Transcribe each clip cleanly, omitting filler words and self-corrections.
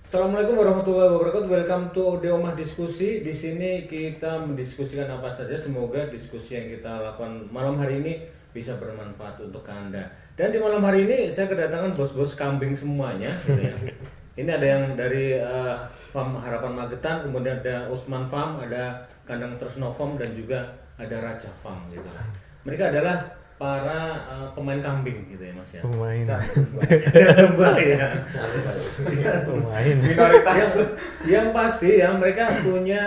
Assalamualaikum warahmatullahi wabarakatuh. Welcome to Deomah Diskusi. Di sini kita mendiskusikan apa saja. Semoga diskusi yang kita lakukan malam hari ini bisa bermanfaat untuk Anda. Dan di malam hari ini saya kedatangan bos-bos kambing semuanya, gitu ya. Ini ada yang dari Farm Harapan Magetan, kemudian ada Usman Farm, ada Kandang Tresno Farm, dan juga ada Raja Farm, gitu. Mereka adalah para pemain kambing, gitu ya Mas ya. Pemain. Domba ya. Pemain. Minoritas. Yang pasti ya mereka punya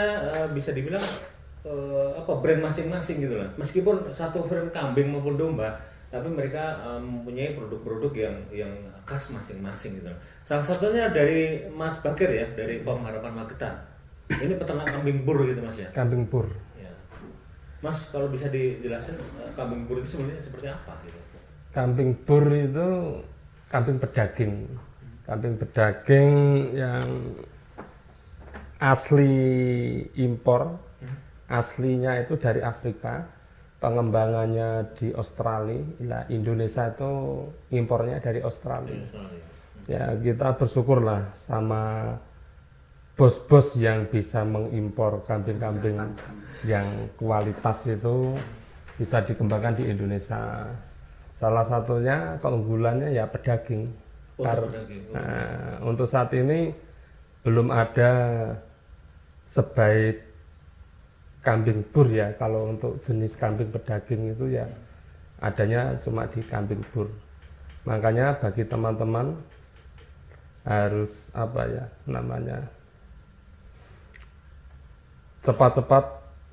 bisa dibilang brand masing-masing gitu lah. Meskipun satu frame kambing maupun domba, tapi mereka mempunyai produk-produk yang khas masing-masing gitu. Salah satunya dari Mas Bakir ya, dari Farm Harapan Magetan. Ini peternak kambing bur gitu Mas ya. Kambing pur. Ya. Mas kalau bisa dijelasin kambing bur itu sebenarnya seperti apa gitu? Kambing bur itu kambing pedaging. Kambing pedaging yang asli impor. Aslinya itu dari Afrika. Pengembangannya di Australia. Nah, Indonesia itu impornya dari Australia. Ya, kita bersyukurlah sama bos-bos yang bisa mengimpor kambing-kambing yang kualitas itu bisa dikembangkan di Indonesia. Salah satunya keunggulannya ya pedaging. Untuk saat ini belum ada sebaik kambing bur ya. Kalau untuk jenis kambing pedaging itu ya adanya cuma di kambing bur. Makanya bagi teman-teman harus cepat-cepat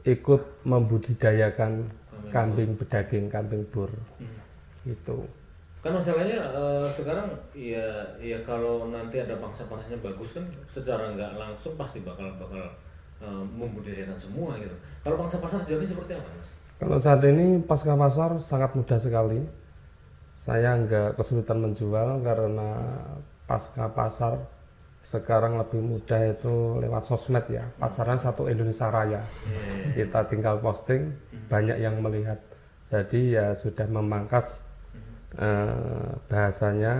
ikut membudidayakan kambing pedaging, kambing bur. Gitu. Kan masalahnya sekarang ya kalau nanti ada pangsa-pangsanya bagus kan secara nggak langsung pasti bakal membudidayakan semua gitu. Kalau pangsa pasar sejauh ini seperti apa Mas? Kalau saat ini pasca pasar sangat mudah sekali. Saya nggak kesulitan menjual karena pasca pasar sekarang lebih mudah itu lewat sosmed ya. Pasarnya satu Indonesia Raya. Kita tinggal posting, banyak yang melihat. Jadi ya sudah memangkas bahasanya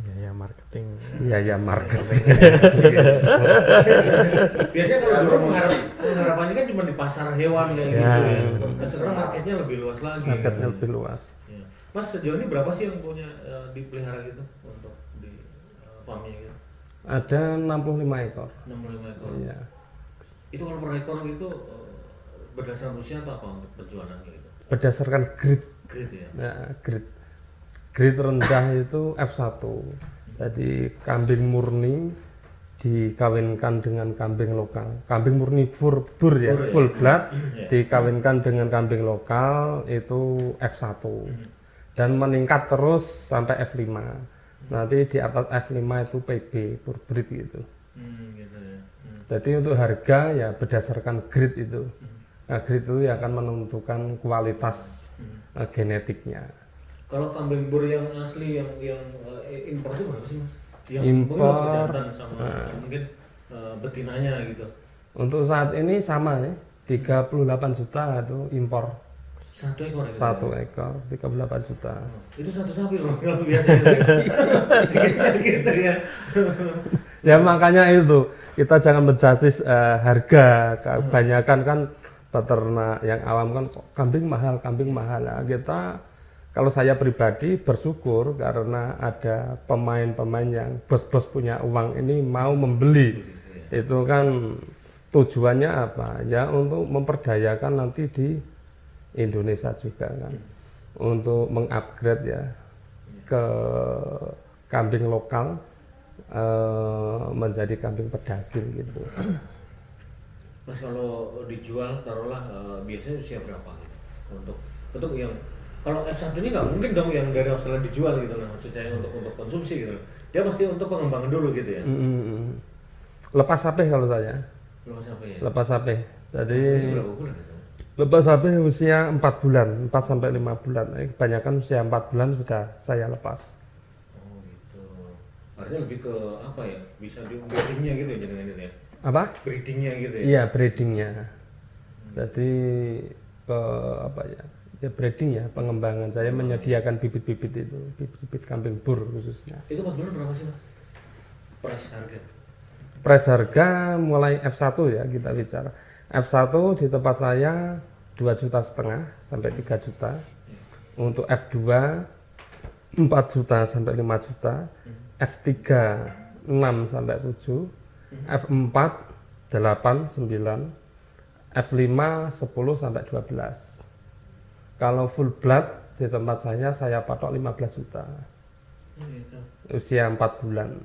biaya marketing. Biasanya kalau dulu pengharapannya kan cuma di pasar hewan kayak gitu ya. Nah, sekarang marketnya lebih luas lagi. Marketnya lebih luas. Ya. Mas sejauh ini berapa sih yang punya dipelihara gitu untuk di farmnya gitu? Ada 65 ekor. 65 ekor. Iya. Itu kalau per ekor itu berdasarkan usia atau apa untuk penjualan gitu? Berdasarkan grade. Grade ya. Ya, grade rendah itu F1. Jadi kambing murni dikawinkan dengan kambing lokal. Kambing murni bur ya, full blood dikawinkan dengan kambing lokal itu F1. Dan meningkat terus sampai F5. Nanti di atas F5 itu PB, purebred gitu. Gitu ya. Jadi untuk harga ya berdasarkan grade itu. Nah, grade itu ya akan menentukan kualitas genetiknya. Kalau kambing bur yang asli yang impor itu berapa sih Mas? Yang impor jantan sama mungkin betinanya gitu. Untuk saat ini sama ya, 38 juta itu impor. Satu ekor ya? Satu ekor 38 juta. Itu satu sapi loh kalau biasa gitu ya. Ya makanya itu kita jangan menjudge harga. Kebanyakan kan peternak yang awam kan kambing mahal. Nah, kita kalau saya pribadi bersyukur karena ada pemain-pemain yang bos-bos punya uang ini mau membeli. Itu kan tujuannya apa? Ya untuk memperdayakan nanti di Indonesia juga kan. Untuk mengupgrade ya ke kambing lokal menjadi kambing pedaging gitu. Mas kalau dijual taruhlah biasanya usia berapa gitu? Untuk yang kalau F1 ini nggak mungkin dong yang dari Australia dijual gitu lah, maksud saya untuk konsumsi gitu. Dia pasti untuk pengembangan dulu gitu ya. Lepas HP kalau saya. Lepas HP ya. Lepas HP. Jadi berapa bulan itu? Lepas HP usia 4 bulan, 4 sampai 5 bulan. Kebanyakan usia 4 bulan sudah saya lepas. Oh gitu. Artinya lebih ke apa ya? Bisa di breedingnya gitu ya dengan itu ya. Apa? Breedingnya gitu ya. Iya, breedingnya. Jadi ke apa ya? Ya breeding ya, pengembangan. Saya menyediakan bibit-bibit itu, bibit-bibit kambing bur khususnya. Itu 4 bulan berapa sih Mas? Price harga? Price harga mulai F1 ya kita bicara. F1 di tempat saya 2,5 juta sampai 3 juta. Untuk F2 4 juta sampai 5 juta. F3 6 sampai 7. F4 8 9. F5 10 sampai 12. Kalau full blood di tempat saya patok 15 juta. Gitu. Usia 4 bulan.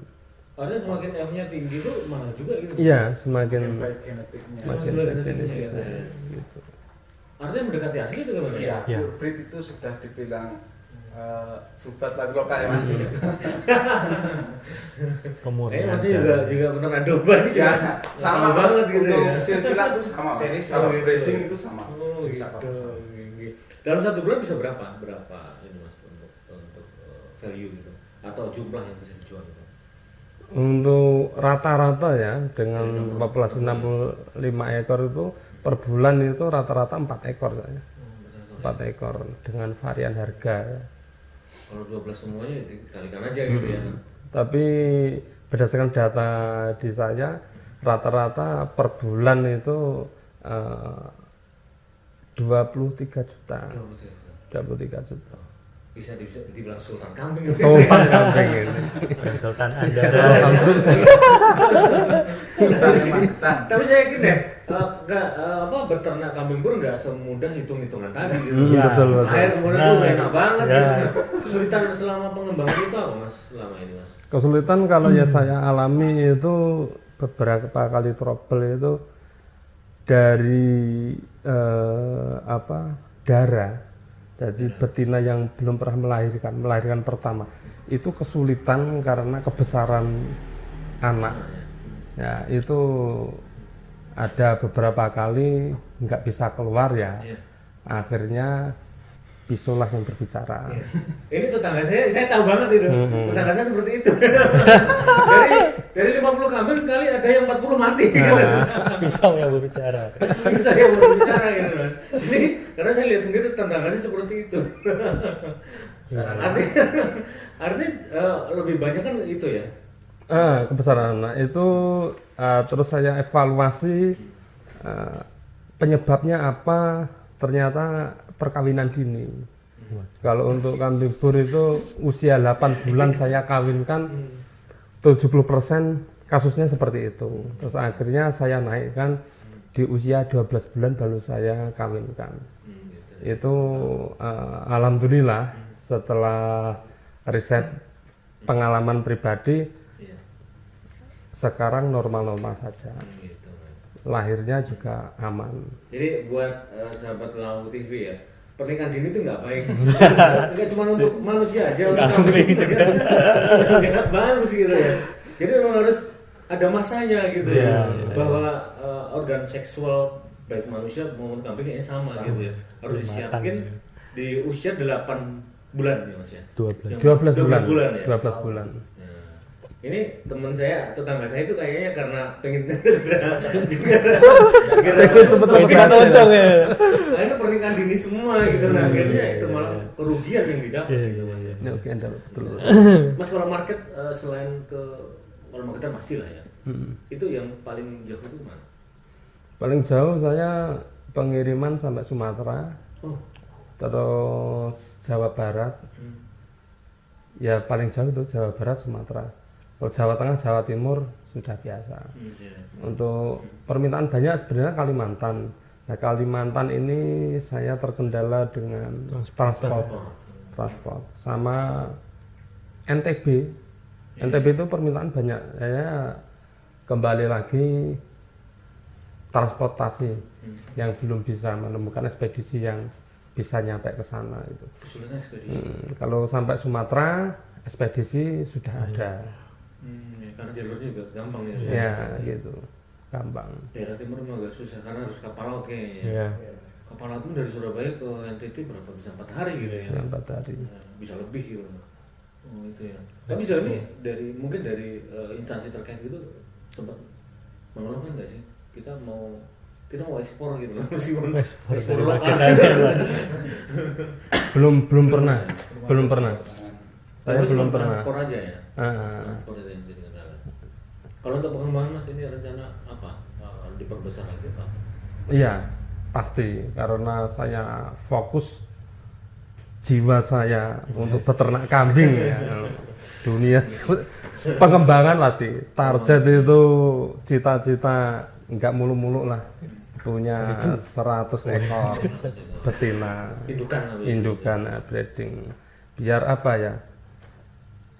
Ada semakin F-nya tinggi tuh mahal juga gitu. Iya, semakin baik genetiknya. Semakin baik genetiknya gitu. gitu. Artinya mendekati asli itu gimana? Iya, Ya. pure breed itu sudah dibilang full blood tapi lokal ya. Kayaknya masih juga peternak domba ini Ya, juga sama banget gitu untuk ya. silsilah itu sama. Seri sama gitu. breeding itu sama. Oh, Bisa gitu. kok. Dalam 1 bulan bisa berapa ini mas untuk value gitu atau jumlah yang bisa dijual gitu? Untuk rata-rata ya dengan populasi 65 ekor itu per bulan itu rata-rata 4 ekor saya. 4 ekor dengan varian harga. Kalau 12 semuanya dikalikan aja gitu ya. Tapi berdasarkan data di saya rata-rata per bulan itu 23 juta. 23 juta. Bisa dibilang sultan kambing gitu. Sultan kambing ini. Sultan Andara. Tapi saya yakin deh, beternak kambing pun nggak semudah hitung-hitungan tadi gitu. Betul. Air kemudian tuh enak banget ya. gitu. Kesulitan selama pengembangan itu apa mas selama ini mas? Kesulitan kalau ya saya alami itu beberapa kali trouble itu dari darah. Jadi betina yang belum pernah melahirkan pertama itu kesulitan karena kebesaran anak. Ya itu ada beberapa kali nggak bisa keluar ya. Akhirnya bisulah yang berbicara. Ini tetangga saya tahu banget itu. Tetangga saya seperti itu. dari 50 kambing kali ada yang 40 mati. Pisau yang berbicara. Bisa yang berbicara gitu kan. Ini karena saya lihat sendiri tetangga saya seperti itu. Artinya lebih banyak kan itu ya. Kebesaran anak itu terus saya evaluasi penyebabnya apa, ternyata perkawinan dini. Kalau untuk kambing bur itu usia 8 bulan saya kawinkan 70% kasusnya seperti itu. Terus akhirnya saya naikkan di usia 12 bulan baru saya kawinkan. Itu alhamdulillah setelah riset pengalaman pribadi sekarang normal-normal saja. Lahirnya juga aman. Jadi buat sahabat Lau TV ya, pernikahan dini itu nggak baik. Nggak cuma untuk manusia aja, untuk kambing juga nggak bagus gitu ya. Jadi memang harus ada masanya gitu ya, bahwa organ seksual baik manusia maupun kambing kayaknya sama gitu ya. Harus disiapin di usia 8 bulan ya mas ya. 12 bulan ya. 12 bulan. Ini teman saya, tetangga saya itu kayaknya karena pengen Cepet-cepet ya. akhirnya pernikahan dini semua gitu. Nah akhirnya itu malah kerugian yang didapat gitu mas ya. Oke, betul. Mas kalau market selain ke kalau marketer pasti lah ya. Itu yang paling jauh itu mana? Paling jauh saya pengiriman sampai Sumatera. Terus Jawa Barat. Ya paling jauh itu Jawa Barat, Sumatera. Kalau Jawa Tengah, Jawa Timur sudah biasa. Untuk permintaan banyak sebenarnya Kalimantan. Nah Kalimantan ini saya terkendala dengan transport sama NTB. NTB itu permintaan banyak. Saya kembali lagi transportasi yang belum bisa menemukan ekspedisi yang bisa nyampe ke sana itu. Kesulitan ekspedisi. Kalau sampai Sumatera ekspedisi sudah ada. Karena jalurnya juga gampang ya. Ya gitu, gampang. Daerah timur memang agak susah karena harus kapal laut kayaknya. Iya. Kapal laut dari Surabaya ke NTT berapa bisa 4 hari gitu ya? 4 hari. Bisa lebih gitu. Oh itu ya. Tapi sejauh ini mungkin dari instansi terkait itu sempat mengeluhkan nggak sih? Kita mau ekspor gitu loh, meskipun ekspor lokal. Belum pernah. Saya belum pernah. Transport aja ya. Transport itu yang jadi kendala. Kalau untuk pengembangan Mas ini rencana apa? Diperbesar lagi apa? Iya, pasti karena saya fokus jiwa saya untuk peternak kambing ya. Dunia pengembangan pasti. Target itu cita-cita nggak mulu-mulu lah. Punya 100 ekor betina. Indukan breeding. Biar apa ya?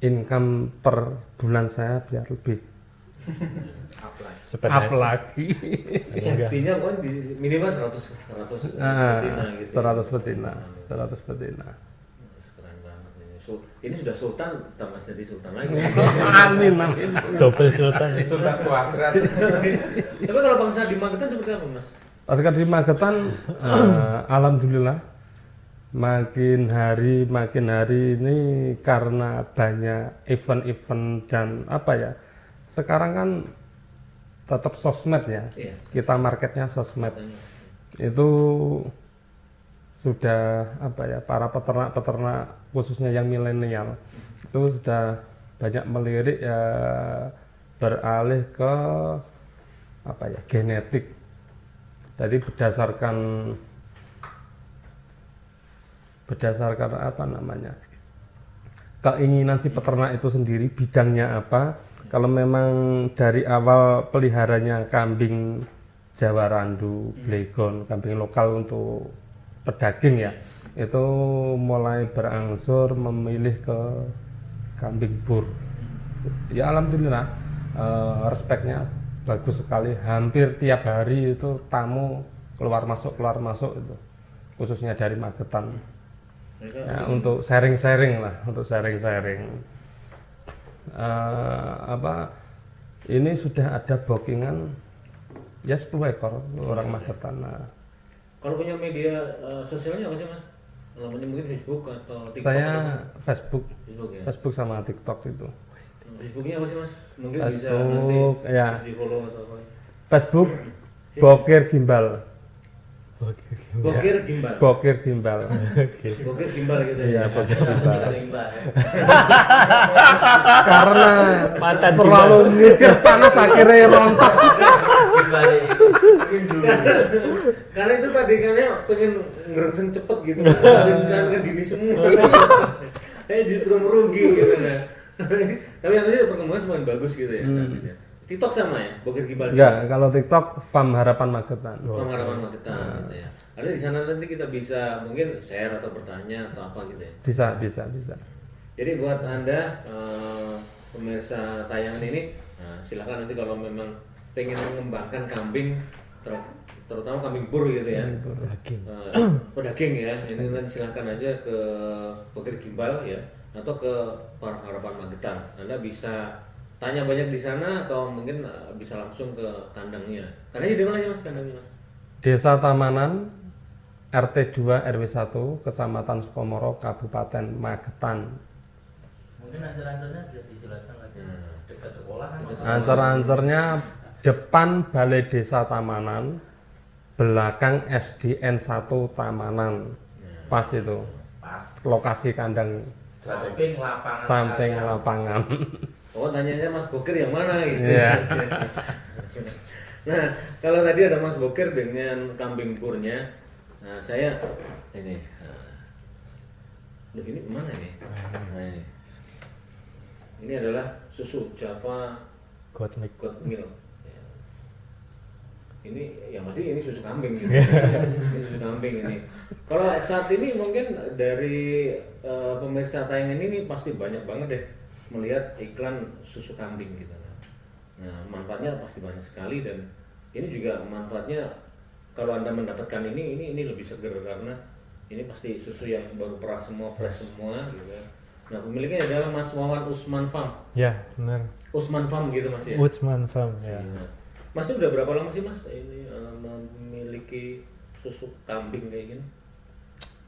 Income per bulan saya biar lebih up lagi. Safety-nya kan di minimal 100 betina gitu. 100 betina. Keren banget ini. Ini sudah sultan, tambah jadi sultan lagi. Amin. Double sultan. Sultan kuadrat. Tapi kalau bangsa di Magetan seperti apa Mas? Pasukan di Magetan, alhamdulillah makin hari ini karena banyak event-event dan apa ya. Sekarang kan tetap sosmed ya. Iya. Kita marketnya sosmed. Itu sudah apa ya, para peternak khususnya yang milenial itu sudah banyak melirik ya, beralih ke apa ya, genetik. Jadi berdasarkan apa namanya, keinginan si peternak itu sendiri, bidangnya apa. Kalau memang dari awal peliharanya kambing Jawa Randu, Blegon, kambing lokal untuk pedaging ya, itu mulai berangsur memilih ke kambing bur. Ya alhamdulillah, respeknya bagus sekali. Hampir tiap hari itu tamu keluar masuk itu, khususnya dari Magetan. Ya, untuk sharing lah, ini sudah ada bookingan ya 10 ekor orang Magetan. Nah, kalau punya media sosialnya apa sih Mas? Namanya mungkin Facebook atau TikTok? saya atau Facebook ya? Facebook sama TikTok itu. Facebooknya apa sih Mas? Mungkin bisa Facebook, nanti ya. di follow atau apa? Facebook Bokir Gimbal. Bokir Gimbal. Bokir Gimbal. Bokir Gimbal gitu ya. Iya, Bokir Gimbal. Gimbal. Karena Mantan terlalu mikir panas akhirnya rontok. Karena itu tadi kayaknya pengen ngerengseng cepet gitu. Kan dini semua. Justru merugi gitu nah. Tapi yang pasti perkembangan semakin bagus gitu ya. TikTok sama ya, Bokir Gimbal. Enggak, kalau TikTok Farm Harapan Magetan. Farm Harapan Magetan gitu ya. Ada di sana nanti kita bisa mungkin share atau bertanya atau apa gitu ya. Bisa. Jadi buat Anda pemirsa tayangan ini, silakan nanti kalau memang pengen mengembangkan kambing, terutama kambing bur gitu ya. Pedaging ya. Ini nanti silakan aja ke Bokir Gimbal ya atau ke Farm Harapan Magetan. Anda bisa tanya banyak di sana atau mungkin bisa langsung ke kandangnya. Kandangnya di mana sih Mas kandangnya Mas? Desa Tamanan, RT 2 RW 1, Kecamatan Sukomoro, Kabupaten Magetan. Mungkin ancer-ancernya bisa dijelaskan lagi. Dekat sekolah kan? Ancer-ancernya depan Balai Desa Tamanan, belakang SDN 1 Tamanan. Pas itu. Pas. Lokasi kandang Samping lapangan. lapangan. Oh, tanyanya Mas Bokir yang mana gitu. Iya. Nah, kalau tadi ada Mas Bokir dengan kambing purnya, nah saya ini, ini mana nih? Nah, ini adalah susu Java God milk. milk. Ya. Ini yang pasti ini susu kambing gitu. Ini susu kambing ini. Kalau saat ini mungkin dari pemirsa tayangan ini pasti banyak banget deh melihat iklan susu kambing gitu. Nah, manfaatnya pasti banyak sekali dan ini juga manfaatnya kalau Anda mendapatkan ini lebih seger karena ini pasti susu yang baru perah semua, fresh semua gitu. Nah, pemiliknya adalah Mas Wawan Usman Farm. Ya, benar. Usman Farm gitu Mas ya. Usman Farm ya. Iya. Mas udah berapa lama sih Mas ini memiliki susu kambing kayak gini?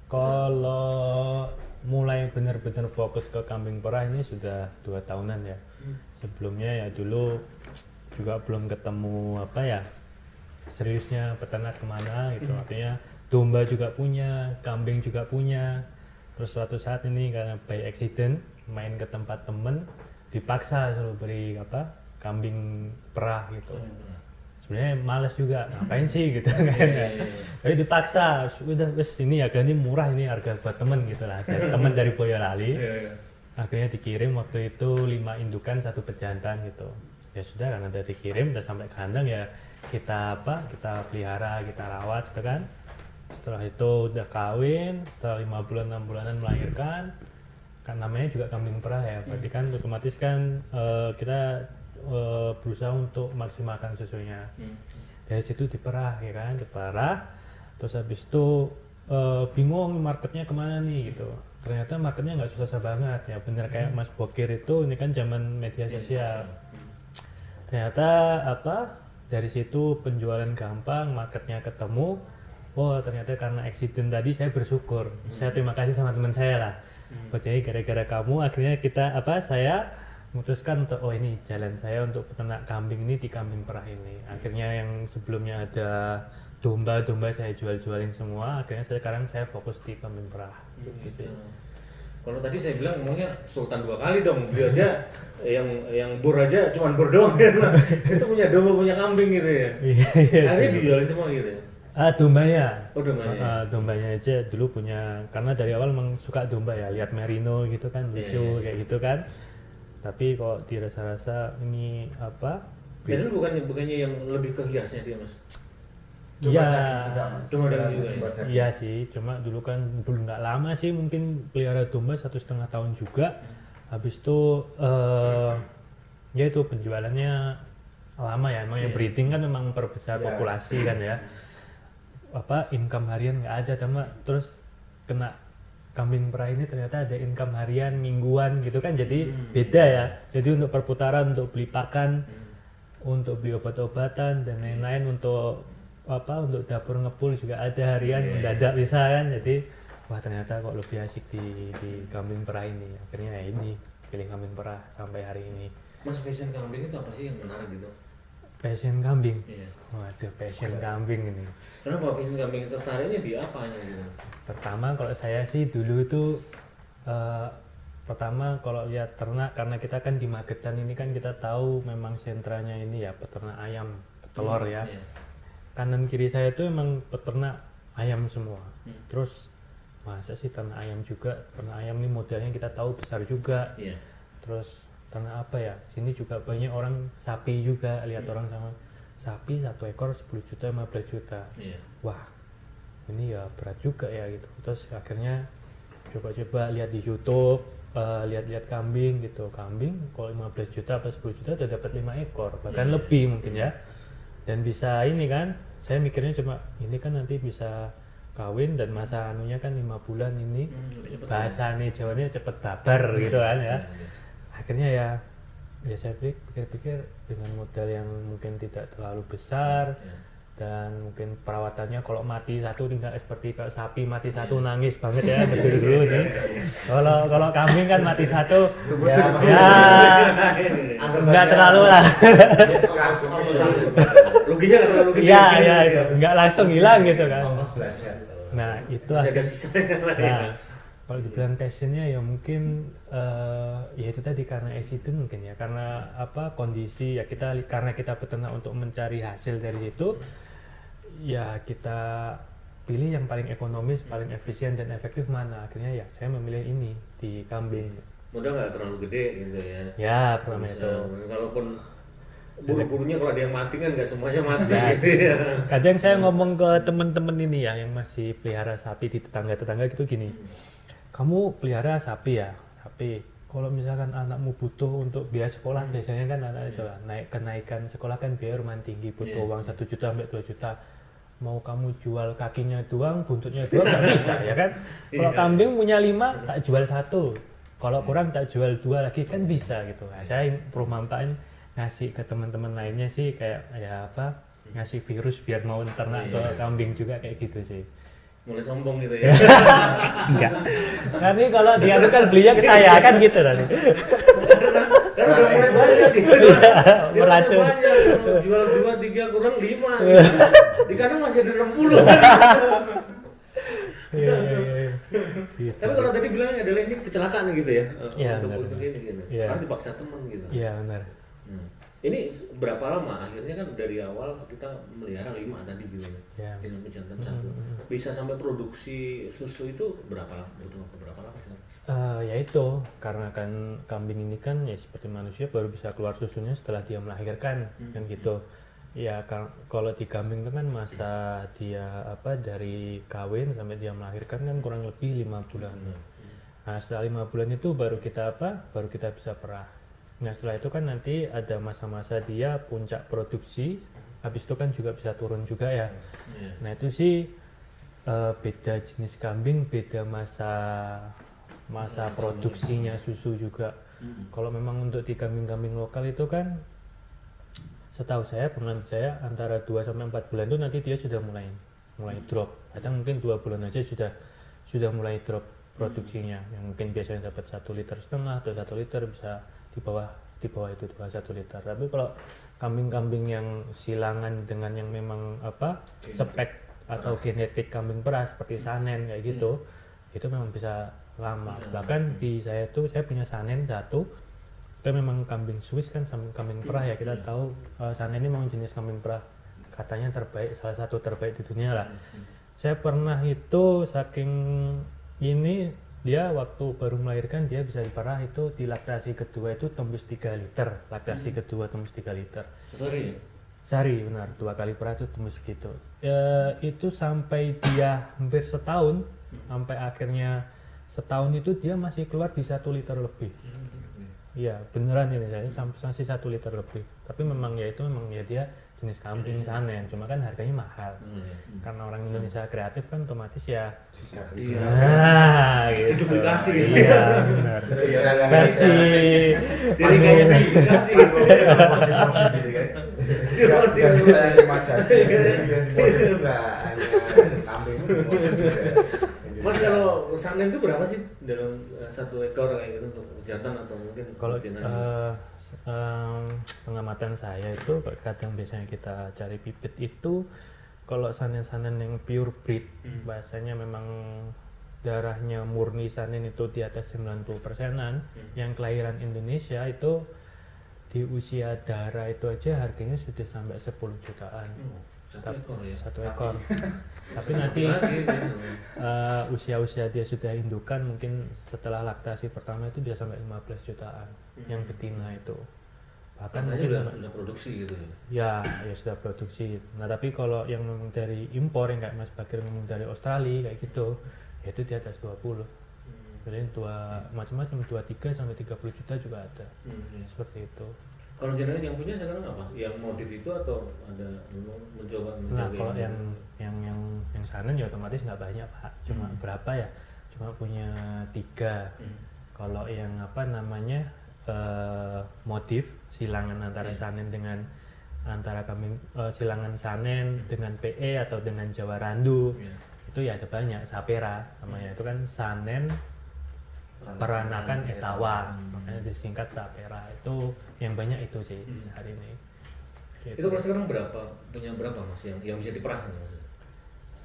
Kalau mulai benar-benar fokus ke kambing perah ini sudah 2 tahunan ya. Sebelumnya ya dulu juga belum ketemu apa ya seriusnya peternak kemana gitu. Artinya domba juga punya, kambing juga punya. Terus suatu saat ini karena by accident main ke tempat temen dipaksa suruh beri apa kambing perah gitu. Sebenarnya males juga, ngapain sih gitu kan. Tapi dipaksa, udah wes ini harga ini murah, ini harga buat temen gitu lah. Temen dari Boyolali. Akhirnya dikirim waktu itu 5 indukan 1 pejantan gitu. Ya sudah kan, udah dikirim, udah sampai kandang ya kita pelihara, kita rawat gitu kan. Setelah itu udah kawin, setelah 5 bulan 6 bulanan melahirkan. Kan namanya juga kambing perah ya, berarti kan otomatis kan kita berusaha untuk maksimalkan susunya. Dari situ diperah ya kan, diperah. Terus habis itu bingung marketnya kemana nih gitu. Ternyata marketnya nggak susah banget ya, bener kayak Mas Bokir itu, ini kan zaman media sosial. Ternyata dari situ penjualan gampang, marketnya ketemu. Oh ternyata karena accident tadi saya bersyukur. Saya terima kasih sama teman saya lah. Jadi gara-gara kamu akhirnya saya memutuskan untuk ini jalan saya untuk peternak kambing ini di kambing perah ini. Akhirnya yang sebelumnya ada domba saya jualin semua. Akhirnya sekarang saya fokus di kambing perah. Gitu. Kalau tadi saya bilang ngomongnya Sultan 2 kali dong. Beliau aja yang bur aja cuman bur doang. Itu punya domba, punya kambing gitu ya. Akhirnya dijualin semua gitu ya. Dombanya. Oh dombanya. Dombanya aja dulu punya, karena dari awal memang suka domba ya, lihat merino gitu kan lucu kayak gitu kan. Tapi kok dirasa-rasa ini Itu bukannya yang lebih ke hiasnya dia Mas? Iya. Domba daging juga ya? Iya sih, cuma dulu kan belum nggak lama sih, mungkin pelihara domba 1,5 tahun juga. Habis itu ya itu penjualannya lama ya, emang yang breeding kan memang memperbesar populasi kan ya. Income harian nggak ada, cuma terus kena kambing perah ini ternyata ada income harian mingguan gitu kan, jadi beda ya. Jadi untuk perputaran, untuk beli pakan, untuk beli obat-obatan dan lain-lain, untuk dapur ngepul juga ada harian, mendadak bisa kan. Jadi wah ternyata kok lebih asik di kambing perah ini. Akhirnya ya ini pilih kambing perah sampai hari ini. Mas, passion kambing itu apa sih yang menarik gitu? Passion kambing? Iya. Waduh, passion kambing ini. Kenapa passion kambing tertariknya di apanya gitu? Pertama kalau saya sih dulu itu pertama kalau lihat ternak, karena kita kan di Magetan ini kan kita tahu memang sentranya ini ya peternak ayam, petelur ya. Kanan kiri saya itu memang peternak ayam semua. Terus masa sih ternak ayam juga, ternak ayam ini modalnya kita tahu besar juga. Terus ternak apa ya, sini juga banyak orang sapi juga, lihat orang sama sapi 1 ekor 10 juta 15 juta. Wah ini ya berat juga ya gitu. Terus akhirnya coba-coba lihat di YouTube, lihat-lihat kambing gitu. Kambing kalau 15 juta apa 10 juta udah dapat 5 ekor, bahkan lebih mungkin ya. Dan bisa ini kan, saya mikirnya cuma ini kan nanti bisa kawin dan masa anunya kan 5 bulan ini, bahasa nih Jawanya cepet babar gitu kan ya. Akhirnya ya saya pikir-pikir dengan modal yang mungkin tidak terlalu besar dan mungkin perawatannya kalau mati satu tidak seperti kalau sapi mati satu nangis banget ya dulu nih. Kalau kambing kan mati satu ya nggak terlalu lah. Ruginya nggak terlalu gede. Ya nggak langsung hilang gitu kan. Nah itu akhirnya. Kalau dibilang passionnya ya mungkin ya itu tadi karena accident mungkin ya, karena kondisi ya karena kita peternak untuk mencari hasil dari situ ya kita pilih yang paling ekonomis, paling efisien dan efektif mana. Akhirnya ya saya memilih ini di kambing. Modal nggak terlalu gede gitu ya. Ya pertama itu. Kalaupun buru-burunya kalau ada yang mati kan nggak semuanya mati gitu ya. Kadang saya ngomong ke teman-teman ini ya yang masih pelihara sapi di tetangga-tetangga gitu gini. Kamu pelihara sapi ya, sapi. Kalau misalkan anakmu butuh untuk biaya sekolah, biasanya kan anak itu lah, kenaikan sekolah kan biaya lumayan tinggi, butuh uang 1 juta sampai 2 juta. Mau kamu jual kakinya doang, buntutnya doang nggak bisa ya kan? Kalau kambing punya 5, tak jual 1. Kalau kurang tak jual 2 lagi kan bisa gitu. Nah, saya perumpamaan ngasih ke teman-teman lainnya sih kayak ya ngasih virus biar mau ternak ke kambing juga kayak gitu sih. Mulai sombong gitu ya. Enggak. Nanti kalau dia kan belinya ke saya kan gitu nanti. Saya udah mulai banyak gitu. Meracun. Jual 2, 3 kurang 5. Di kandang masih ada 60. Gitu. Tapi kalau tadi bilangnya adalah ini kecelakaan gitu ya. Untuk ini gitu. Kan dipaksa teman gitu. Iya benar. Ini berapa lama akhirnya kan dari awal kita melihara 5 tadi gitu Ya. dengan pejantan satu bisa sampai produksi susu itu berapa lama, butuh waktu berapa lama sih? Ya itu karena kan kambing ini kan ya seperti manusia baru bisa keluar susunya setelah dia melahirkan kan gitu. Ya kalau di kambing itu kan masa dia dari kawin sampai dia melahirkan kan kurang lebih 5 bulan. Nah setelah 5 bulan itu baru kita baru kita bisa perah. Nah setelah itu kan nanti ada masa-masa dia puncak produksi, habis itu kan juga bisa turun juga ya. Nah itu sih beda jenis kambing, beda masa produksinya susu juga. Kalau memang untuk di kambing-kambing lokal itu kan setahu saya, pengalaman saya antara 2 sampai 4 bulan itu nanti dia sudah mulai drop. Kadang mungkin 2 bulan aja sudah mulai drop produksinya. Yang mungkin biasanya dapat 1,5 liter atau 1 liter bisa di bawah itu 1 liter. Tapi kalau kambing-kambing yang silangan dengan yang memang spek atau genetik kambing perah seperti Sanen kayak gitu, itu memang bisa lama. Bahkan di saya punya Sanen satu, itu memang kambing Swiss kan, kambing perah ya, kita tahu Sanen ini memang jenis kambing perah katanya terbaik, salah satu terbaik di dunia lah. Saya pernah itu saking ini dia waktu baru melahirkan dia bisa diperah itu di laktasi kedua itu tembus 3 liter, laktasi kedua tembus 3 liter. Sorry. Sehari benar, 2 kali perah itu tembus segitu. Itu sampai dia hampir setahun, sampai akhirnya setahun itu dia masih keluar di 1 liter lebih. Iya beneran ini saya masih 1 liter lebih. Tapi memang ya itu memang ya dia jenis kambing Sanen, cuma kan harganya mahal. Karena orang Indonesia kreatif kan otomatis ya. Nah, gitu. Duplikasi. Iya, benar. Versi. Jadi kayaknya sih duplikasi. Dia sudah lima jadi model juga hanya kambing. Mas kalau Sanen itu berapa sih dalam 1 ekor kayak gitu untuk jantan atau mungkin Kalau betina? pengamatan saya itu kadang biasanya kita cari bibit itu kalau Sanen-Sanen yang pure breed bahasanya memang darahnya murni Sanen itu di atas 90%-an yang kelahiran Indonesia itu di usia darah itu aja harganya sudah sampai 10 jutaan. 1 ekor ya. 1 ekor. Tapi nanti usia-usia dia sudah indukan mungkin setelah laktasi pertama itu bisa sampai 15 jutaan yang betina itu. Bahkan mungkin udah produksi gitu ya. Ya sudah produksi. Nah, tapi kalau yang memang dari impor yang kayak Mas Bakir ngomong dari Australia kayak gitu, ya itu di atas 20. Jadi macam-macam 23 sampai 30 juta juga ada. Seperti itu. Kalau jenengan yang punya sekarang apa? Yang motif itu atau ada mencoba Nah, kalau yang Sanen ya otomatis nggak banyak Pak. Cuma berapa ya? Cuma punya 3. Kalau yang motif silangan antara Sanen dengan antara kambing silangan Sanen dengan PE atau dengan Jawa Randu itu ya ada banyak. Sapera namanya itu kan Sanen peranakan Etawa, makanya disingkat Sapera. Itu yang banyak itu sih hari ini. Gitu. Itu kalau sekarang punya berapa Mas yang bisa diperah gitu?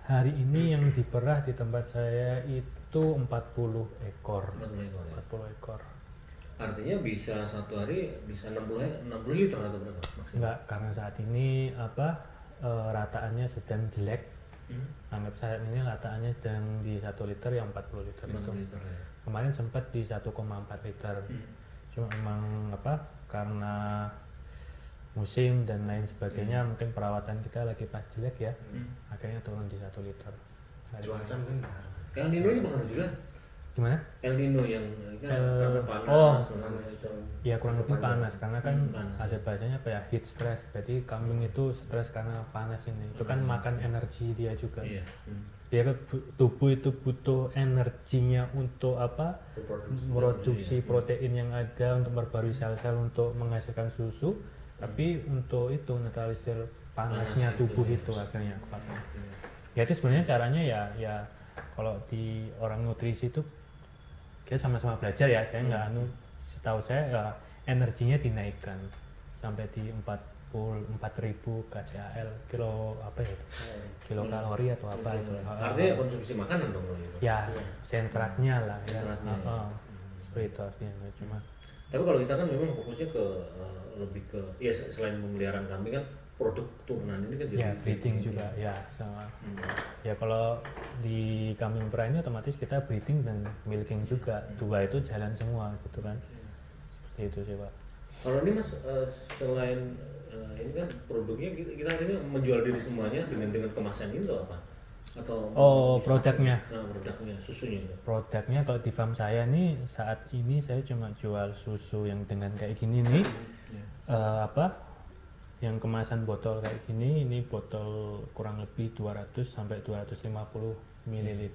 Hari ini yang diperah di tempat saya itu 40 ekor. 40 ekor. Artinya bisa satu hari bisa 60 liter atau berapa maksimal? Enggak, karena saat ini rataannya sedang jelek. Anggap saat ini rataannya sedang di 1 liter yang 40 liter itu. Ya. Kemarin sempat di 1,4 liter. Cuma memang karena musim dan lain sebagainya mungkin perawatan kita lagi pas jelek ya. Akhirnya turun di 1 liter. Cuaca mungkin El Nino ini pengaruh juga? Gimana? El Nino yang karena panas. Ya kurang lebih panas karena kan ada bahasanya heat stress. Jadi kambing itu stres karena panas ini. Itu kan makan energi dia juga. Iya. Dia kan tubuh itu butuh energinya untuk produksi protein yang ada untuk memperbarui sel-sel untuk menghasilkan susu. Tapi untuk itu netralisir panasnya tubuh itu akhirnya. Ya itu sebenarnya caranya ya kalau di orang nutrisi itu kita sama-sama belajar ya, saya nggak setahu saya ya, energinya dinaikkan sampai di 40.000 kcal kilokalori atau apa itu. Artinya konsumsi makanan dong gitu. Ya sentratnya lah ya. Seperti itu artinya cuma Tapi kalau kita kan memang fokusnya ke lebih ke ya selain pemeliharaan kambing kan produk turunan ini kan jadi Ya breeding juga ya sama. Ya kalau di kambing perah ini otomatis kita breeding dan milking juga, dua itu jalan semua gitu kan. Seperti itu sih Pak. Kalau ini Mas selain ini kan produknya kita ini menjual diri semuanya dengan kemasan itu apa? Atau Produknya. Nah, produknya susunya itu. Produknya kalau di farm saya nih saat ini saya cuma jual susu yang dengan kayak gini nih. Yang kemasan botol kayak gini, ini botol kurang lebih 200 sampai 250 ml.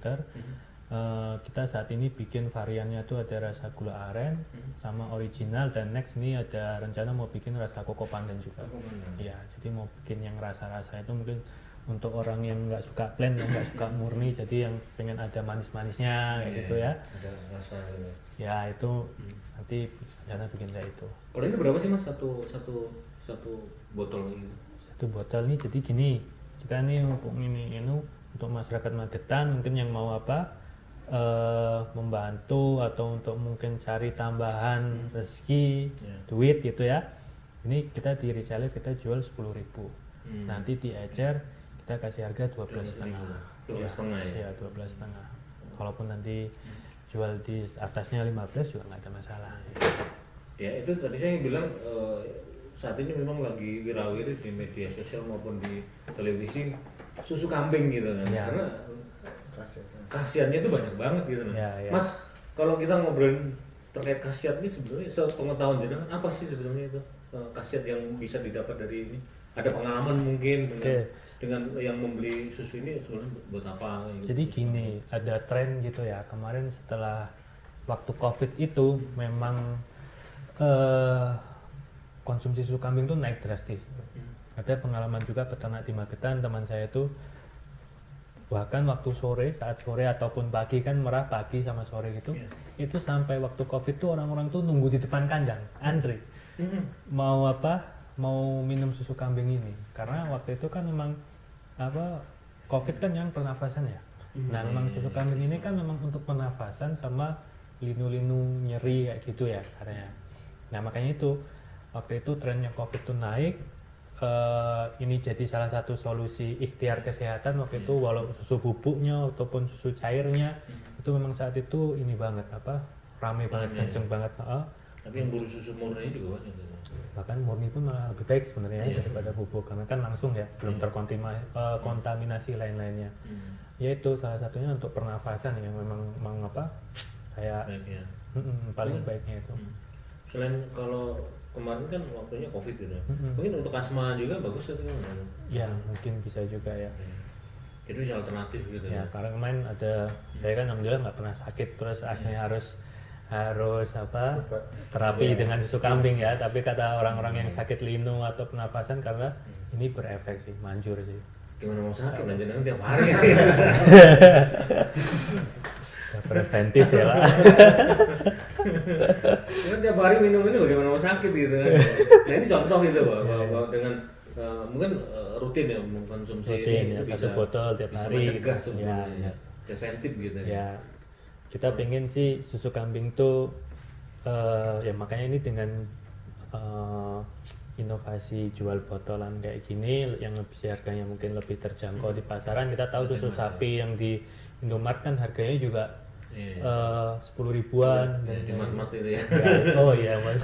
Kita saat ini bikin variannya tuh ada rasa gula aren sama original, dan next ini ada rencana mau bikin rasa koko pandan juga. Ya, jadi mau bikin yang rasa-rasa itu mungkin untuk orang yang nggak suka plain, yang nggak suka murni, jadi yang pengen ada manis-manisnya kayak gitu ya. Ada rasa gitu. Ya itu nanti rencana bikin kayak itu. Kalau ini berapa sih Mas satu botol ini? Satu botol nih jadi gini, kita nih untuk ini untuk masyarakat Magetan mungkin yang mau membantu atau untuk mungkin cari tambahan rezeki, duit gitu ya. Ini kita di reseller kita jual 10.000. Nanti di ecer kita kasih harga 12,5. 12,5 ya. Iya, 12,5. Walaupun nanti jual di atasnya 15 juga nggak ada masalah. Ya itu tadi saya bilang saat ini memang lagi wirawiri di media sosial maupun di televisi susu kambing gitu kan. Ya. Karena khasiatnya itu banyak banget gitu kan. Ya. Mas, kalau kita ngobrolin terkait khasiat ini sebenarnya sepengetahuan jenengan apa sih sebenarnya itu khasiat yang bisa didapat dari ini? Ada pengalaman mungkin dengan yang membeli susu ini sebenarnya buat apa? Jadi gini, ada tren gitu ya. Kemarin setelah waktu COVID itu memang konsumsi susu kambing itu naik drastis. Ada pengalaman juga peternak di Magetan, teman saya itu bahkan waktu saat sore ataupun pagi kan merah pagi sama sore gitu, itu sampai waktu COVID tuh orang-orang tuh nunggu di depan kandang, antri, mau minum susu kambing ini, karena waktu itu kan memang COVID kan yang pernafasan ya. Nah memang susu kambing ini kan memang untuk pernafasan sama linu-linu nyeri kayak gitu ya karena. Nah makanya itu waktu itu trennya COVID itu naik. Ini jadi salah satu solusi ikhtiar kesehatan waktu itu, walau susu bubuknya ataupun susu cairnya itu memang saat itu ini banget rame banget, kenceng banget. Tapi yang bulu susu murni juga banyak. Bahkan murni pun malah lebih baik sebenarnya daripada bubuk karena kan langsung ya, belum terkontaminasi lain-lainnya. Ya itu salah satunya untuk pernafasan yang memang kayak paling baiknya itu. Selain kalau kemarin kan waktunya COVID gitu. Mungkin untuk asma juga bagus atau gimana? Ya mungkin bisa juga ya. Itu bisa alternatif gitu ya. Karena kemarin saya kan alhamdulillah nggak pernah sakit, terus akhirnya harus terapi dengan susu kambing ya. Tapi kata orang-orang yang sakit linu atau pernapasan karena ini berefek sih, manjur sih. Gimana mau sakit? Jangan tiap hari. Preventif ya Pak. Kan tiap hari minum ini bagaimana mau sakit gitu kan. Nah ini contoh gitu bahwa dengan mungkin rutin ya mengkonsumsi ini ya, bisa 1 botol tiap hari mencegah gitu. sebenarnya preventif gitu ya. Kita pengen sih susu kambing tuh ya makanya ini dengan inovasi jual botolan kayak gini yang harganya mungkin lebih terjangkau di pasaran. Kita tahu susu sapi yang di Indomaret kan harganya juga 10.000-an dan di mat itu ya. Oh iya, Mas.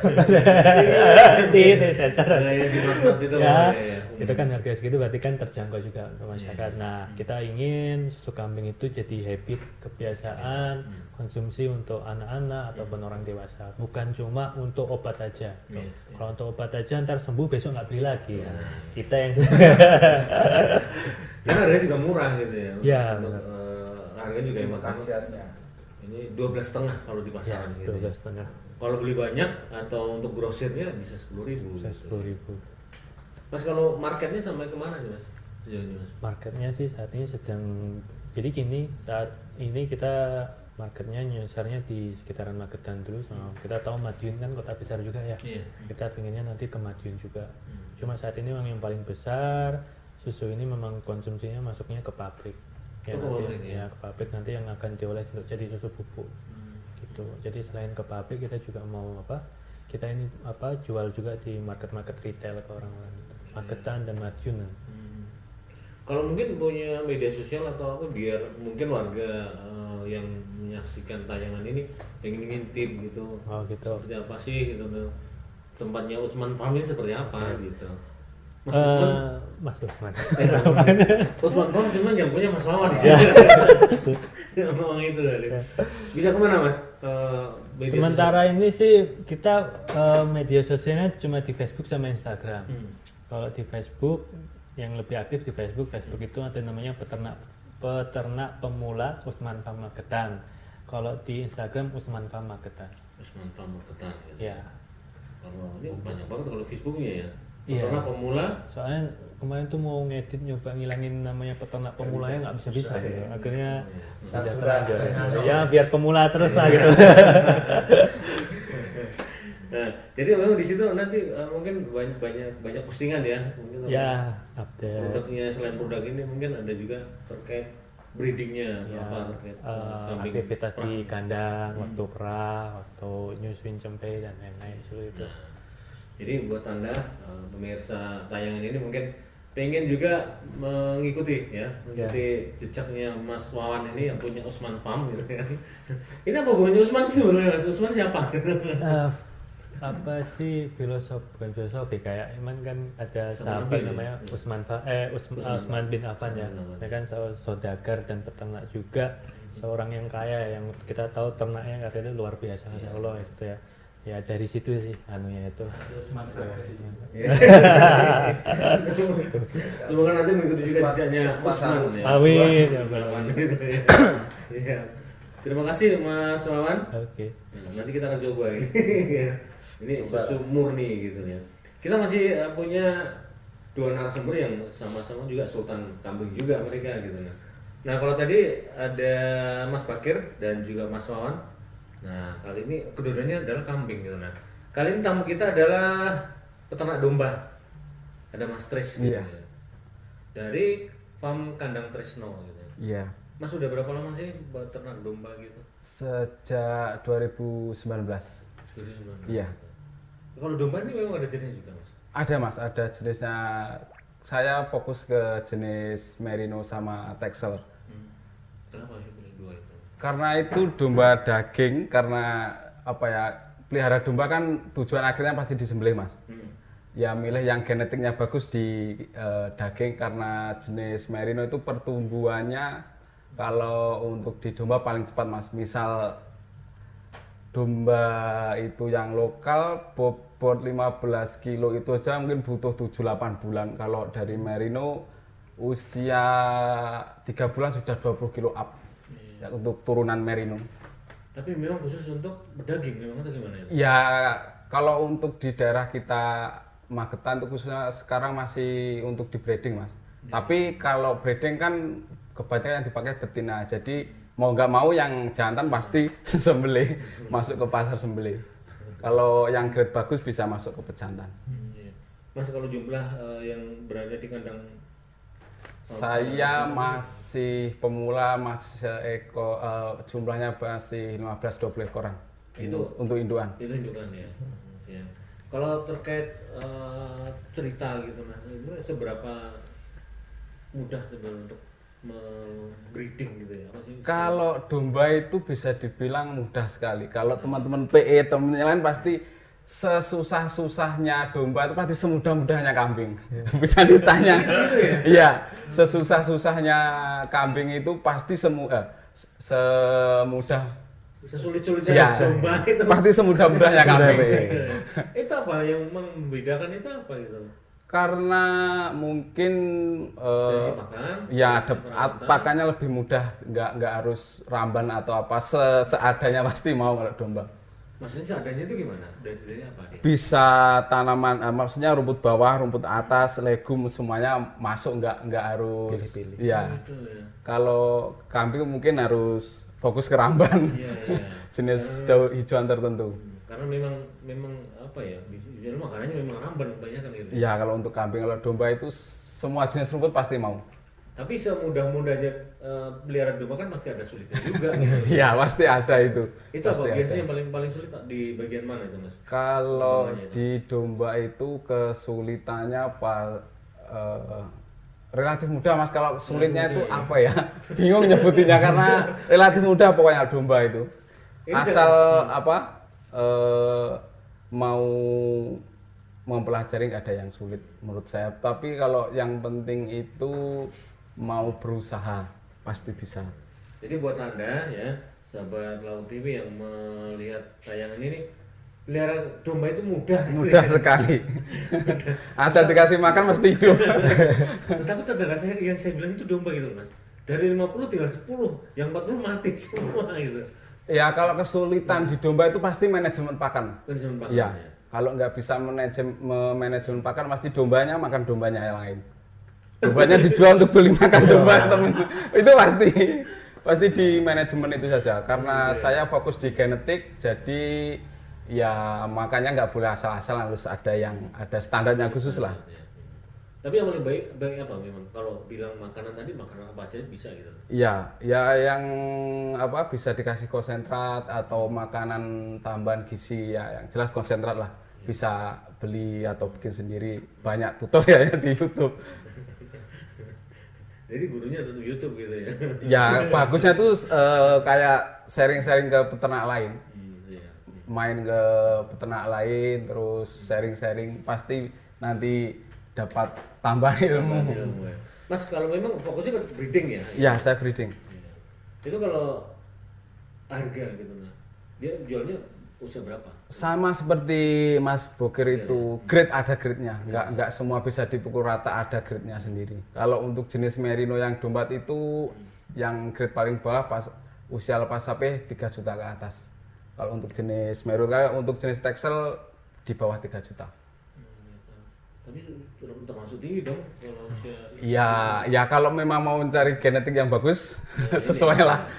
Di mat itu itu kan harga segitu berarti kan terjangkau juga ke masyarakat. Nah, kita ingin susu kambing itu jadi habit, kebiasaan konsumsi untuk anak-anak ataupun orang dewasa, bukan cuma untuk obat aja. Kalau untuk obat aja ntar sembuh besok nggak beli lagi. Kita yang ya harganya juga murah gitu ya. Ya, harganya juga hemat khasiatnya. Ini 12,5 kalau di pasaran ya, gitu. 12,5. Kalau beli banyak atau untuk grosirnya bisa 10.000. Bisa 10.000. Mas kalau marketnya sampai kemana nih Mas? Marketnya sih saat ini sedang jadi gini, saat ini kita marketnya nyasarnya di sekitaran Magetan dulu. Kita tahu Madiun kan kota besar juga ya. Kita pinginnya nanti ke Madiun juga. Cuma saat ini memang yang paling besar susu ini memang konsumsinya masuknya ke pabrik. Ya, ke pabrik nanti yang akan diolah untuk jadi susu bubuk gitu. Jadi selain ke pabrik kita juga mau kita ini apa jual juga di market retail ke orang-orang itu. Marketan dan Madiun. Kalau mungkin punya media sosial atau apa biar mungkin warga yang menyaksikan tayangan ini pengen ngintip gitu. Oh gitu. Seperti apa sih gitu tempatnya Usman Farm ini seperti apa gitu. Mas Usman. Usman Farm cuman yang punya Mas Wawan. Ngomong itu tadi. Bisa kemana Mas? Media Sementara ini sih kita media sosialnya cuma di Facebook sama Instagram. Kalau di Facebook yang lebih aktif di Facebook itu ada namanya peternak pemula Usman Farm Magetan. Kalau di Instagram Usman Farm Magetan. Usman Farm Magetan. Ya. Kalau ini banyak banget kalau Facebooknya ya. Iya. Peternak pemula. Soalnya kemarin tuh mau ngedit nyoba ngilangin namanya peternak pemulanya nggak bisa ya. Akhirnya ya biar pemula terus lah gitu. Nah, jadi memang di situ nanti mungkin banyak postingan ya, mungkin ya update produknya. Selain produk ini mungkin ada juga terkait breedingnya atau apa terkait kambing. Aktivitas di kandang, waktu perah, waktu nyusuin cempe dan lain-lain seperti itu. Nah, jadi buat anda pemirsa tayangan ini mungkin pengen juga mengikuti jejaknya Mas Wawan ini yang punya Usman Farm gitu kan. Ini apa hubungannya Usman sebenarnya? Usman siapa? Apa sih filosofi kayak emang kan ada sahabat namanya Usman bin Affan ya. Dia kan saudagar dan peternak juga, seorang yang kaya yang kita tahu ternaknya katanya luar biasa, Masya Allah gitu ya. Ya dari situ sih anunya itu. Semoga nanti mengikuti jejaknya Usman ya. Amin. Ya. Terima kasih Mas Wawan. Oke. Nanti kita akan coba ini. Ini susu murni gitu ya. Kita masih punya dua narasumber yang sama-sama juga sultan kambing juga mereka gitu. Nah kalau tadi ada Mas Bakir dan juga Mas Wawan. Nah kali ini kedua-duanya adalah kambing gitu. Nah kali ini tamu kita adalah peternak domba. Ada Mas Tris gitu. Iya. Dari farm kandang Trisno gitu. Iya. Mas udah berapa lama sih peternak domba gitu? Sejak 2019. 2019. Iya. Kalau domba ini memang ada jenis juga Mas? Ada Mas, ada jenisnya. Saya fokus ke jenis Merino sama Texel. Kenapa sih pilih dua itu? Karena itu domba daging, karena apa ya, pelihara domba kan tujuan akhirnya pasti disembelih Mas. Ya milih yang genetiknya bagus di daging, karena jenis Merino itu pertumbuhannya kalau untuk di domba paling cepat Mas. Misal domba itu yang lokal bobot 15 kilo itu aja mungkin butuh 7-8 bulan. Kalau dari Merino usia 3 bulan sudah 20 kilo up ya, untuk turunan Merino. Tapi memang khusus untuk berdaging memang atau gimana ya? Ya kalau untuk di daerah kita Magetan itu khususnya sekarang masih untuk di breeding Mas. Tapi kalau breeding kan kebanyakan yang dipakai betina. Jadi mau nggak mau yang jantan pasti sembelih, masuk ke pasar sembelih. Kalau yang grade bagus bisa masuk ke pejantan. Mas kalau jumlah yang berada di kandang saya masih pemula, masih jumlahnya masih 15-20 ekoran. Itu untuk indukan. Itu indukan ya. Ya. Kalau terkait cerita gitu Mas, itu seberapa mudah sebenarnya untuk breeding gitu ya? Kalau domba itu bisa dibilang mudah sekali. Kalau teman-teman PE teman-teman lain pasti sesusah-susahnya domba itu pasti semudah-mudahnya kambing. Bisa ditanya. Iya, sesusah-susahnya kambing itu pasti semudah sesulit-sulitnya domba itu. Pasti semudah-mudahnya kambing. Itu apa yang membedakan itu apa gitu? Karena mungkin ya pakannya lebih mudah, nggak harus ramban atau apa, seadanya pasti mau kalau domba. Maksudnya seadanya itu gimana? Dari apa dia? Bisa tanaman, maksudnya rumput bawah, rumput atas, legum semuanya masuk, nggak harus pilih-pilih. Ya. Kalau kambing mungkin harus fokus ke ramban, jenis daun hijauan tertentu. Karena memang apa ya? Makanannya memang ramban banyak kan gitu. Ya kalau untuk kambing, kalau domba itu semua jenis rumput pasti mau. Tapi semudah-mudahnya pelihara domba kan pasti ada sulitnya juga. Iya, pasti ada itu. Itu apa Pasti ada. biasanya yang paling sulit di bagian mana itu Mas? Kalau Dombanya itu. di domba itu kesulitannya relatif mudah Mas. Kalau sulitnya itu apa ya? Bingung nyebutinnya karena relatif mudah pokoknya domba itu. Ini Asal mau mempelajari nggak ada yang sulit menurut saya. Tapi kalau yang penting itu mau berusaha pasti bisa. Jadi buat Anda ya, sahabat Laut TV yang melihat tayangan ini, pelihara domba itu mudah. Mudah sekali. Asal dikasih makan mesti hidup. Tapi tetangga saya yang saya bilang itu domba gitu Mas. Dari 50 tinggal 10, yang 40 mati semua gitu. Ya kalau kesulitan di domba itu pasti manajemen pakan. Manajemen pakan, Iya. ya. Kalau nggak bisa manajemen pakan, pasti dombanya makan dombanya yang lain. Dombanya dijual untuk beli makan domba temen. Itu pasti di manajemen itu saja. Karena saya fokus di genetik, jadi ya makanya nggak boleh asal-asalan, harus ada standarnya khusus lah. Tapi yang paling baik apa memang? Kalau bilang makanan tadi, makanan apa aja bisa gitu. Iya, ya yang apa bisa dikasih konsentrat atau makanan tambahan gizi ya, yang jelas konsentrat lah. Bisa beli atau bikin sendiri, banyak tutorialnya di YouTube. Jadi gurunya tentu YouTube gitu ya. Ya bagusnya tuh kayak sharing-sharing ke peternak lain, Iya. main ke peternak lain, terus sharing-sharing pasti nanti dapat tambah ilmu. Ilmu ya. Mas kalau memang fokusnya ke breeding ya. Ya saya breeding. Itu kalau harga gitu nah. Dia jualnya usia berapa? Sama seperti Mas Boger itu, grade ada grade-nya, nggak semua bisa dipukul rata, ada grade-nya sendiri. Kalau untuk jenis merino yang dombat itu, yang grade paling bawah pas usia lepas sapi 3 juta ke atas. Kalau untuk jenis merino, untuk jenis Texel di bawah 3 juta. Tapi termasuk tinggi dong kalau usia. Ya kalau memang mau mencari genetik yang bagus, sesuai lah.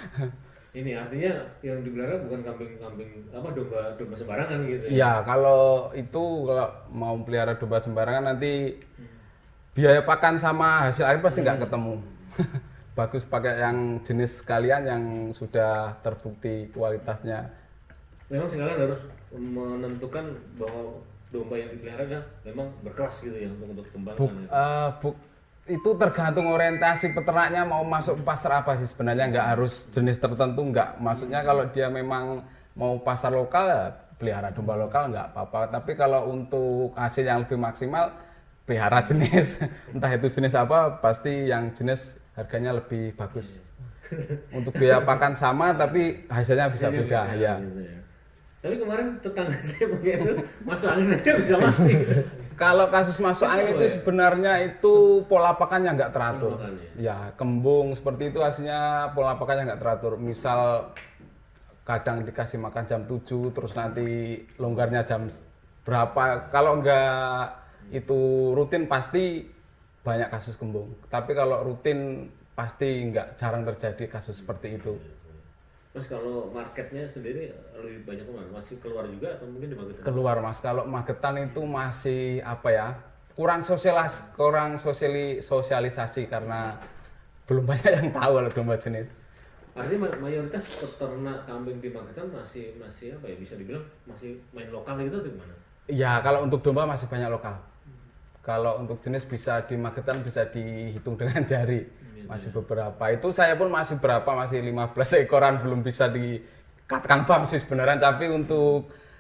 Ini artinya yang dipelihara bukan kambing-kambing apa domba sembarangan gitu ya. Iya, kalau mau pelihara domba sembarangan nanti biaya pakan sama hasil akhir pasti nggak ketemu. Bagus pakai yang jenis sekalian yang sudah terbukti kualitasnya. Memang sekarang harus menentukan bahwa domba yang dipelihara kan memang berkelas gitu ya untuk kembangkan. Itu tergantung orientasi peternaknya mau masuk pasar apa sih sebenarnya, nggak harus jenis tertentu, nggak. Maksudnya kalau dia memang mau pasar lokal ya pelihara domba lokal nggak apa-apa, tapi kalau untuk hasil yang lebih maksimal pelihara jenis entah itu jenis apa, pasti yang jenis harganya lebih bagus. Untuk biaya pakan sama tapi hasilnya bisa beda ya. Gitu ya. Tapi kemarin tetangga saya punya itu masuk angin aja bisa mati. Kalau kasus masuk angin itu sebenarnya itu pola pakannya nggak teratur. Ya, kembung seperti itu hasilnya pola pakannya nggak teratur. Misal kadang dikasih makan jam 7, terus nanti longgarnya jam berapa. Kalau nggak itu rutin pasti banyak kasus kembung. Tapi kalau rutin pasti nggak, jarang terjadi kasus seperti itu. Mas kalau marketnya sendiri lebih banyak kemana? Masih keluar juga atau mungkin di Magetan? Keluar Mas, kalau Magetan itu masih apa ya, kurang sosialisasi karena belum banyak yang tahu kalau domba jenis. Artinya mayoritas peternak kambing di Magetan masih apa ya, bisa dibilang masih main lokal gitu atau gimana? Ya kalau untuk domba masih banyak lokal. Kalau untuk jenis bisa di Magetan bisa dihitung dengan jari. Masih beberapa. Itu saya pun masih 15 ekoran belum bisa dikatakan farm sih sebenarnya, tapi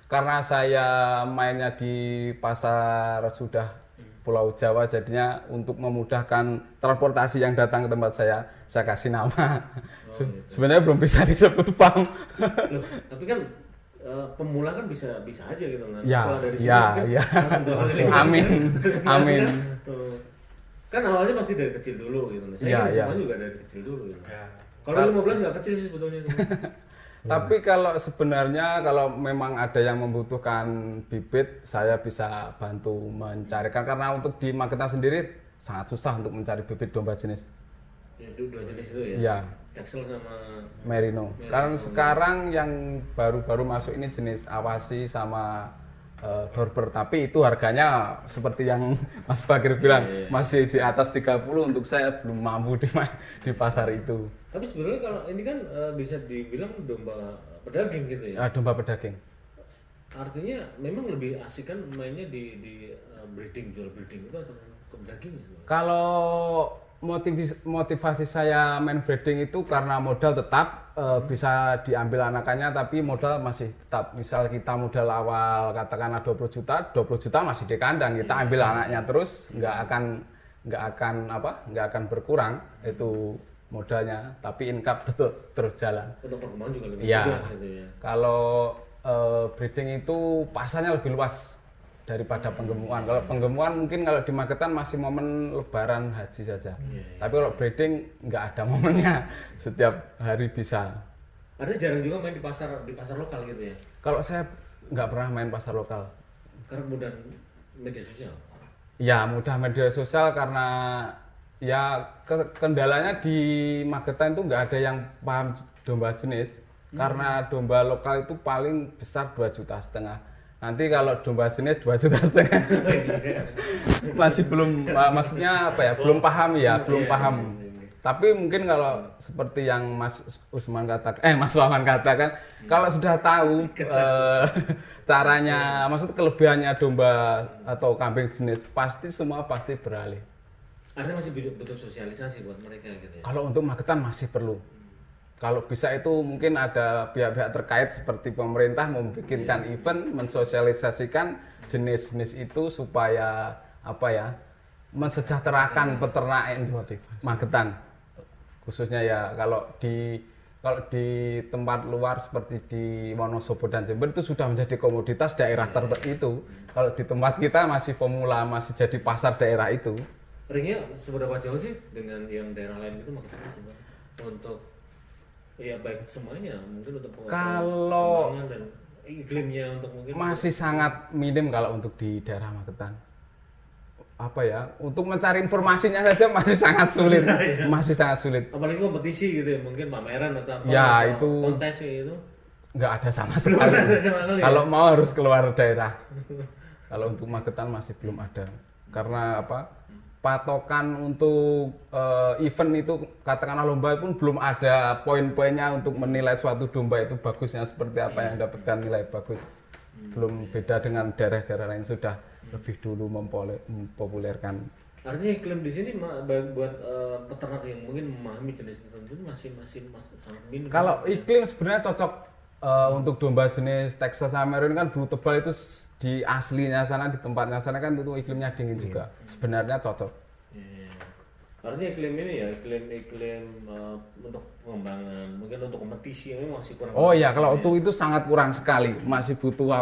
karena saya mainnya di pasar sudah Pulau Jawa, jadinya untuk memudahkan transportasi yang datang ke tempat saya kasih nama. Sebenarnya belum bisa disebut farm. Loh, tapi kan pemula kan bisa aja gitu kan. Ya, Sekolah dari sini ya. langsung 2 kali lipat. Amin. Kan awalnya pasti dari kecil dulu gitu. Saya semuanya juga dari kecil dulu gitu. Kalau 15 nggak kecil sih sebetulnya. Tapi kalau sebenarnya kalau memang ada yang membutuhkan bibit, saya bisa bantu mencarikan, karena untuk di Magetan sendiri sangat susah untuk mencari bibit domba jenis. Ya, itu 2 jenis itu ya. Iya. Texel sama Merino. Karena sekarang yang baru-baru masuk ini jenis Awasi sama Dorper, tapi itu harganya seperti yang Mas Bakir bilang masih di atas 30. Untuk saya belum mampu di pasar itu. Tapi sebenarnya kalau ini kan bisa dibilang domba pedaging gitu ya. Domba pedaging. Artinya memang lebih asik kan mainnya di breeding, jual breeding itu atau ke pedaging ya? Kalau motivasi saya main breeding itu karena modal tetap bisa diambil anakannya, tapi modal masih tetap. Misal kita modal awal katakanlah 20 juta masih di kandang, kita ambil anaknya terus nggak akan berkurang itu modalnya, tapi income tetap terus jalan. Untuk perkembangan juga lebih Iya. mudah gitu ya. Kalau breeding itu pasarnya lebih luas daripada penggemukan. Kalau penggemukan mungkin kalau di Magetan masih momen lebaran haji saja. Tapi kalau breeding nggak ada momennya, setiap hari bisa. Ada jarang juga main di pasar lokal gitu ya. Kalau saya nggak pernah main pasar lokal. Karena mudah media sosial. Ya mudah media sosial karena ya kendalanya di Magetan itu nggak ada yang paham domba jenis. Karena domba lokal itu paling besar 2,5 juta. Nanti kalau domba jenis 2,5 juta masih belum, maksudnya apa ya, belum paham ya, belum paham. Tapi mungkin kalau seperti yang Mas Wawan katakan, kalau sudah tahu caranya, maksud kelebihannya domba atau kambing jenis, semua pasti beralih. Artinya masih butuh sosialisasi buat mereka gitu ya. Kalau untuk Magetan masih perlu. Kalau bisa itu mungkin ada pihak-pihak terkait seperti pemerintah membikinkan event, mensosialisasikan jenis-jenis itu supaya mensejahterakan peternak Magetan. Khususnya ya kalau di tempat luar seperti di Wonosobo dan Jember itu sudah menjadi komoditas daerah tertentu. Kalau di tempat kita masih pemula, masih jadi pasar daerah itu. Ringnya seberapa jauh sih dengan yang daerah lain itu Magetan untuk ya baik semuanya mungkin untuk pengembangan dan iklimnya untuk mungkin masih sangat minim kalau untuk di daerah Magetan. Untuk mencari informasinya saja masih sangat sulit. Masih sangat sulit. Apalagi kompetisi gitu ya, mungkin pameran atau itu kontes gitu. Nggak ada sama sekali. Kalau mau harus keluar daerah. Kalau untuk Magetan masih belum ada. Karena patokan untuk event itu katakanlah lomba pun belum ada poin-poinnya untuk menilai suatu domba itu bagusnya seperti apa yang dapatkan nilai bagus. Belum, beda dengan daerah-daerah lain sudah lebih dulu mempopulerkan. Artinya iklim di sini buat peternak yang mungkin memahami jenis tertentu masih sangat minim. Kalau iklim sebenarnya cocok untuk domba jenis Texas American kan bulu tebal itu di aslinya sana, di tempatnya sana kan itu iklimnya dingin juga. Sebenarnya cocok. Artinya iklim ini ya iklim untuk pengembangan, mungkin untuk kompetisi ini masih kurang. Oh iya, kalau itu sangat kurang sekali. Masih butuh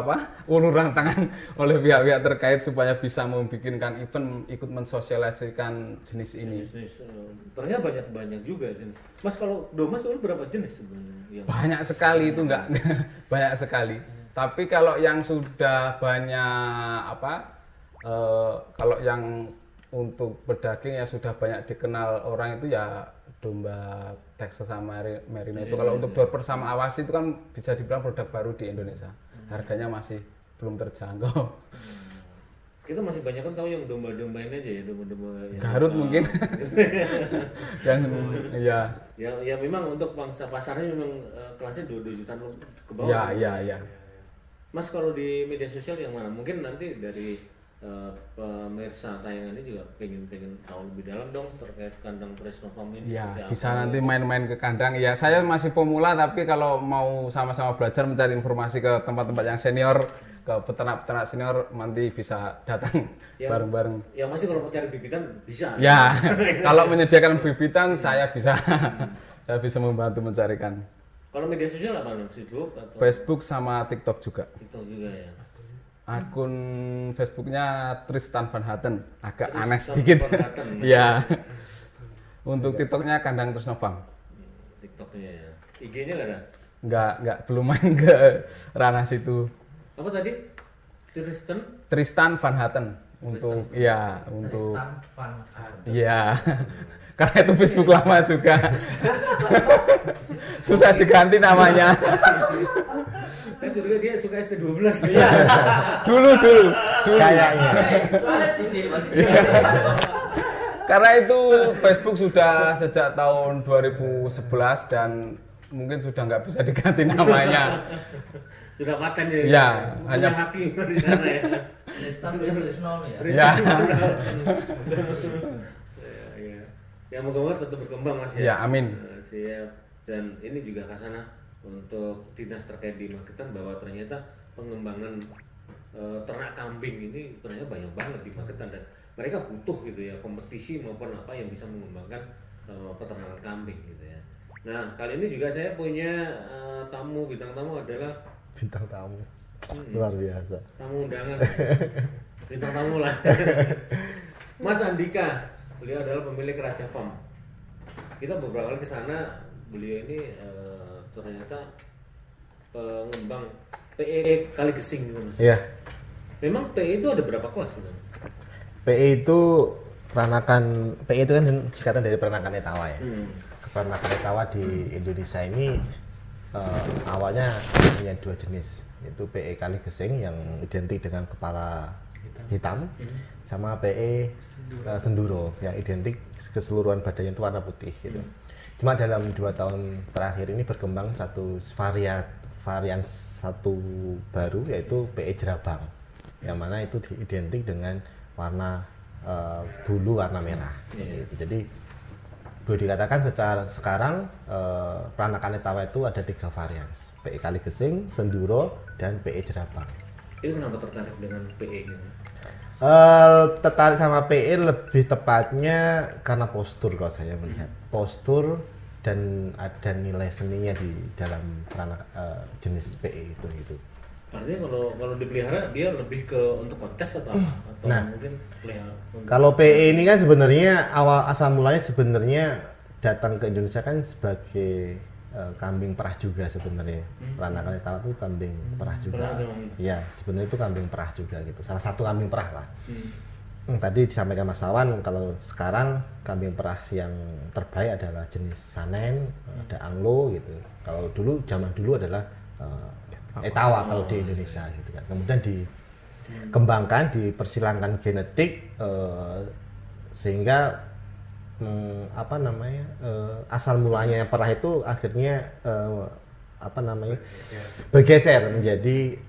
uluran tangan oleh pihak-pihak terkait supaya bisa membikinkan event ikut mensosialisasikan jenis ini. Ternyata banyak juga jenis. Mas kalau domba itu berapa jenis sebenarnya? Banyak sekali itu enggak. Banyak sekali. Tapi kalau yang sudah banyak kalau yang untuk pedaging yang sudah banyak dikenal orang itu ya domba Texas sama Merino itu. Kalau untuk Dorper sama Awasi itu kan bisa dibilang produk baru di Indonesia. Harganya masih belum terjangkau. Kita masih banyak kan tahu yang domba-domba ini aja ya, domba-domba yang Garut mungkin. Yang ya memang untuk bangsa pasarnya memang kelasnya 2 jutaan ke bawah. Ya. Mas kalau di media sosial yang mana? Mungkin nanti dari pemirsa tayangan ini juga pengen tahu lebih dalam dong terkait kandang Tresnova ini. Ya, bisa nanti main-main ke kandang. Ya, saya masih pemula tapi kalau mau sama-sama belajar mencari informasi ke tempat-tempat yang senior, ke peternak-peternak senior, nanti bisa datang bareng-bareng. Ya masih kalau mau cari bibitan bisa. Ya, kalau menyediakan bibitan saya bisa membantu mencarikan. Kalau media sosial apa nih? Facebook sama TikTok juga. TikTok juga ya. Akun Facebooknya Tristan Van Hatten, agak aneh sedikit. Ya. Untuk TikToknya Kandang Tresnova. TikToknya ya. IG-nya nggak ada? Nggak, belum main ke ranah situ. Apa tadi? Tristan Van Hatten. Untuk Tristan Van Hatten. Iya. Karena itu Facebook lama juga. Susah diganti namanya. Kan juga dia suka ST12 Iya. dulu. Kayaknya. Soalnya ini Karena itu Facebook sudah sejak tahun 2011 dan mungkin sudah nggak bisa diganti namanya. sudah paten ya. Ya, hanya hanya- hakim di sana ya. Sistem tulis nol ya. Ya. Ya. Ya moga-moga tetap berkembang Mas ya. Ya, amin. Siap. Dan ini juga Kasana untuk dinas terkait di Magetan bahwa ternyata pengembangan ternak kambing ini ternyata banyak banget di Magetan dan mereka butuh gitu ya kompetisi maupun apa yang bisa mengembangkan peternakan kambing gitu ya. Nah kali ini juga saya punya bintang tamu adalah Bintang tamu luar biasa. tamu undangan bintang tamu lah Mas Andika, beliau adalah pemilik Raja Farm. Kita beberapa kali ke sana, beliau ini ternyata pengembang PE Kali Gesing gitu Mas. Iya. Memang PE itu ada berapa kelas gitu? PE itu peranakan, PE itu kan singkatan dari peranakan etawa ya. Peranakan etawa di Indonesia ini awalnya punya dua jenis, yaitu PE Kali Gesing yang identik dengan kepala hitam sama PE Senduro yang identik keseluruhan badannya itu warna putih gitu. Cuma dalam 2 tahun terakhir ini berkembang satu varian satu baru yaitu PE Jerabang, yang mana itu identik dengan warna bulu warna merah. Gitu. Jadi boleh dikatakan secara sekarang peranakan etawa itu ada 3 varian, PE Kali Gesing, Senduro, dan PE Jerabang. Itu kenapa tertarik dengan PE gitu? Tertarik sama PE lebih tepatnya karena postur, kalau saya melihat postur dan ada nilai seninya di dalam jenis PE itu gitu. Artinya kalau dipelihara dia lebih ke untuk kontes atau apa? Atau Nah, mungkin pelihara untuk- Kalau PE ini kan sebenarnya awal asal mulanya sebenarnya datang ke Indonesia kan sebagai kambing perah juga sebenarnya. Peranakan etawa itu kambing perah juga. Iya, sebenarnya itu kambing perah juga gitu. Salah satu kambing perah lah. Tadi disampaikan Mas Awan kalau sekarang kambing perah yang terbaik adalah jenis Sanen, ada Anglo gitu. Kalau dulu zaman dulu adalah etawa kalau di Indonesia gitu kan. Kemudian dikembangkan, dipersilangkan genetik sehingga asal mulanya perah itu akhirnya bergeser menjadi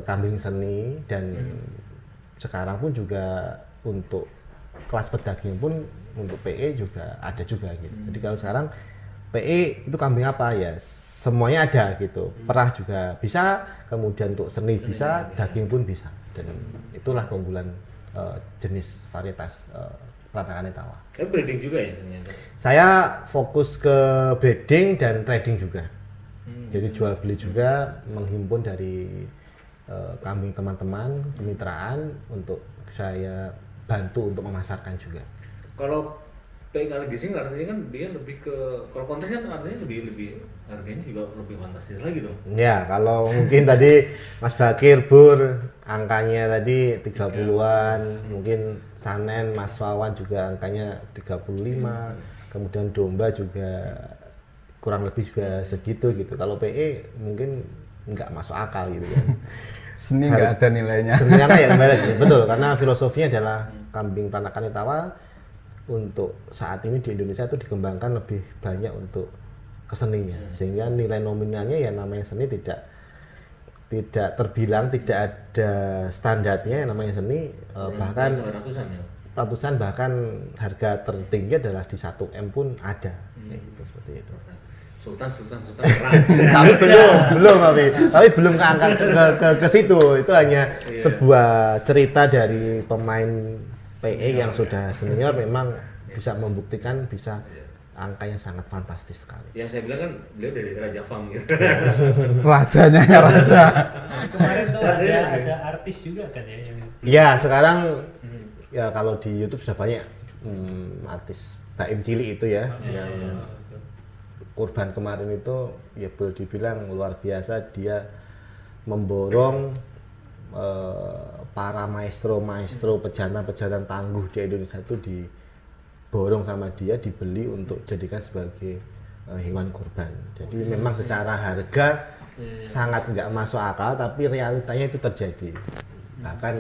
kambing seni dan sekarang pun juga untuk kelas pedaging pun untuk PE juga ada juga gitu. Jadi kalau sekarang PE itu kambing apa ya semuanya ada gitu. Perah juga bisa, kemudian untuk seni bisa, daging pun bisa. Dan itulah keunggulan jenis varietas peranakan etawa. Tapi breeding juga ya ternyata. Saya fokus ke breeding dan trading juga. Jadi jual beli juga, menghimpun dari kambing teman-teman, kemitraan untuk saya bantu untuk memasarkan juga. Kalau PE Kali Gesing artinya kan dia lebih ke kalau kontes kan artinya lebih harganya juga lebih fantastis lagi dong. Ya, kalau mungkin tadi Mas Bakir Bur angkanya tadi 30-an, mungkin Sanen Mas Wawan juga angkanya 35, kemudian domba juga kurang lebih juga segitu gitu. Kalau PE mungkin nggak masuk akal gitu kan. Seni nggak ada nilainya. Sebenarnya ya kembali lagi, betul, karena filosofinya adalah kambing peranakan etawa untuk saat ini di Indonesia itu dikembangkan lebih banyak untuk keseninya, sehingga nilai nominalnya ya namanya seni tidak terbilang, tidak ada standarnya yang namanya seni, bahkan ratusan ya. ratusan, bahkan harga tertinggi adalah di 1M pun ada. Gitu, seperti itu. Sultan raja. Tapi belum tapi belum ke angka ke situ. Itu hanya sebuah cerita dari pemain PE yang sudah senior memang bisa membuktikan bisa angka yang sangat fantastis sekali. Yang saya bilang kan beliau dari Raja Farm gitu. Rajanya ya raja. Kemarin tuh ada artis juga kan ya yang Ya sekarang ya kalau di YouTube sudah banyak artis Baim Cili itu ya yang kurban kemarin itu ya boleh dibilang luar biasa. Dia memborong para maestro pejantan tangguh di Indonesia itu diborong sama dia, dibeli untuk jadikan sebagai hewan kurban. Jadi memang secara harga sangat nggak masuk akal, tapi realitanya itu terjadi. Bahkan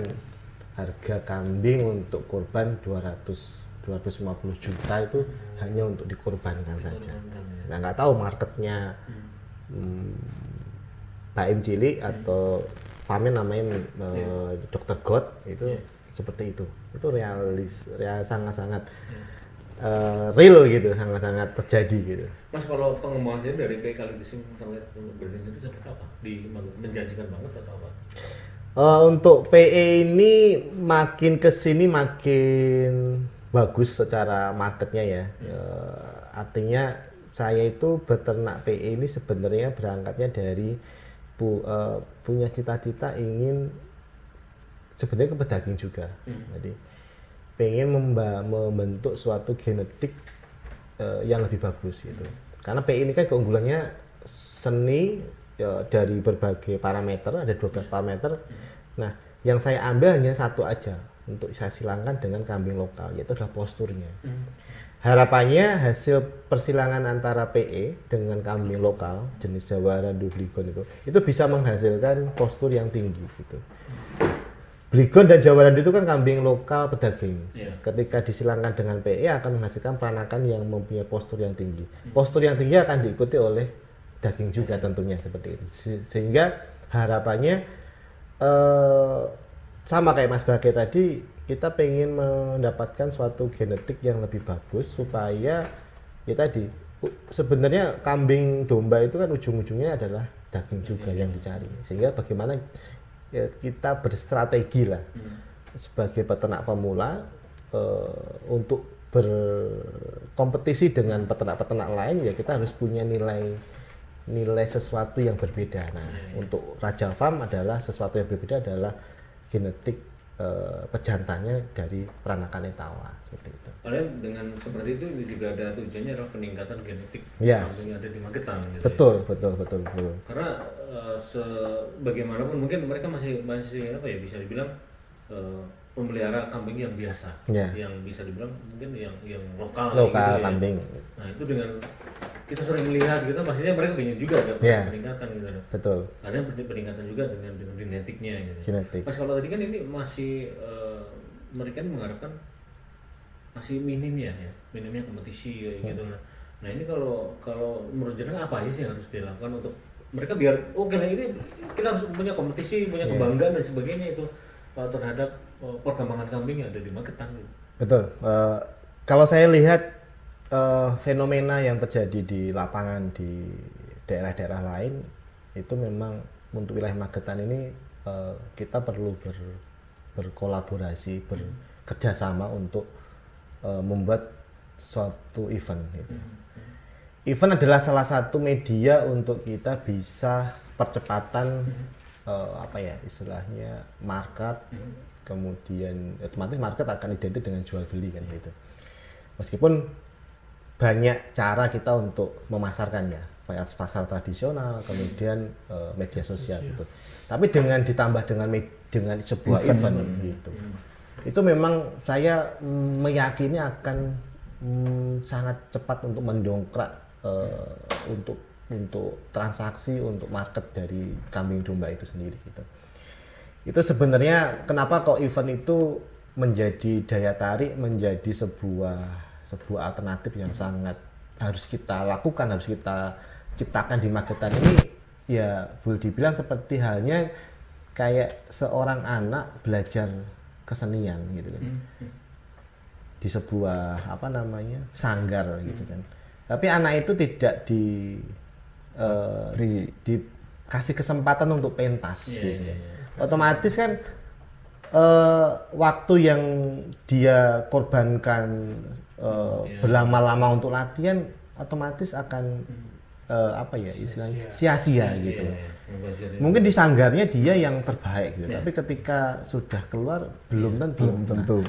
harga kambing untuk kurban 250 juta itu hanya untuk dikorbankan saja. Nah, nggak tahu marketnya Baim Cilik atau Famin namanya Dr. God itu seperti itu. Itu sangat-sangat real gitu, sangat-sangat terjadi gitu. Mas, kalau pengembangannya dari PE kali di sini terlihat berbeda itu seperti apa? Menjanjikan banget atau apa? Untuk PE ini makin kesini makin bagus secara marketnya ya. Artinya saya itu beternak PE ini sebenarnya berangkatnya dari punya cita-cita ingin sebenarnya ke pedaging juga. Jadi pengen membentuk suatu genetik yang lebih bagus gitu. Karena PE ini kan keunggulannya seni ya, dari berbagai parameter, ada 12 parameter. Nah, yang saya ambil hanya satu aja untuk saya silangkan dengan kambing lokal, yaitu adalah posturnya. Harapannya hasil persilangan antara PE dengan kambing lokal jenis Jawa Randu Bligon itu bisa menghasilkan postur yang tinggi gitu. Bligon dan Jawa Randu itu kan kambing lokal pedaging. Ketika disilangkan dengan PE akan menghasilkan peranakan yang mempunyai postur yang tinggi. Postur yang tinggi akan diikuti oleh daging juga tentunya seperti itu. Sehingga harapannya sama kayak Mas Bake tadi, kita pengen mendapatkan suatu genetik yang lebih bagus supaya ya tadi sebenarnya kambing domba itu kan ujung-ujungnya adalah daging juga yang dicari. Sehingga bagaimana ya, kita berstrategi lah sebagai peternak pemula untuk berkompetisi dengan peternak-peternak lain, ya kita harus punya nilai sesuatu yang berbeda. Nah, untuk Raja Farm adalah sesuatu yang berbeda adalah genetik pejantannya dari peranakan etawa seperti itu. Kalian dengan seperti itu juga ada tujuannya adalah peningkatan genetik kambing yang ada di Magetan. Gitu betul. Karena bagaimanapun mungkin mereka masih apa ya, bisa dibilang pemelihara kambing yang biasa, yang bisa dibilang mungkin yang lokal gitu kambing. Ya. Nah, itu dengan kita sering melihat gitu, pastinya mereka ingin juga ada peningkatan gitu. Betul. Ada peningkatan juga dengan genetiknya gitu. Genetik. Pas kalau tadi kan ini masih mereka mengharapkan masih minimnya kompetisi gitu. Nah, ini kalau menurut jenengan apa aja sih yang harus dilakukan untuk mereka biar ini kita harus punya kompetisi, punya kebanggaan dan sebagainya itu terhadap perkembangan kambing yang ada di Magetan gitu. Betul. Kalau saya lihat fenomena yang terjadi di lapangan di daerah-daerah lain itu memang untuk wilayah Magetan ini kita perlu berkolaborasi, bekerjasama untuk membuat suatu event gitu. Event adalah salah satu media untuk kita bisa percepatan istilahnya market, kemudian otomatis market akan identik dengan jual beli kan gitu. Meskipun banyak cara kita untuk memasarkannya, pasar tradisional, kemudian media sosial gitu. Tapi dengan ditambah dengan sebuah event gitu, itu memang saya meyakini akan sangat cepat untuk mendongkrak untuk transaksi, untuk market dari kambing domba itu sendiri gitu. Itu sebenarnya kenapa kok event itu menjadi daya tarik, menjadi sebuah alternatif yang sangat harus kita lakukan, harus kita ciptakan di Magetan ini. Ya boleh dibilang seperti halnya kayak seorang anak belajar kesenian gitu kan, di sebuah sanggar gitu kan. Tapi anak itu tidak dikasih kesempatan untuk pentas gitu. Otomatis kan waktu yang dia korbankan berlama-lama untuk latihan otomatis akan istilahnya sia-sia gitu. Mungkin di sanggarnya dia yang terbaik gitu, tapi ketika sudah keluar belum tentu.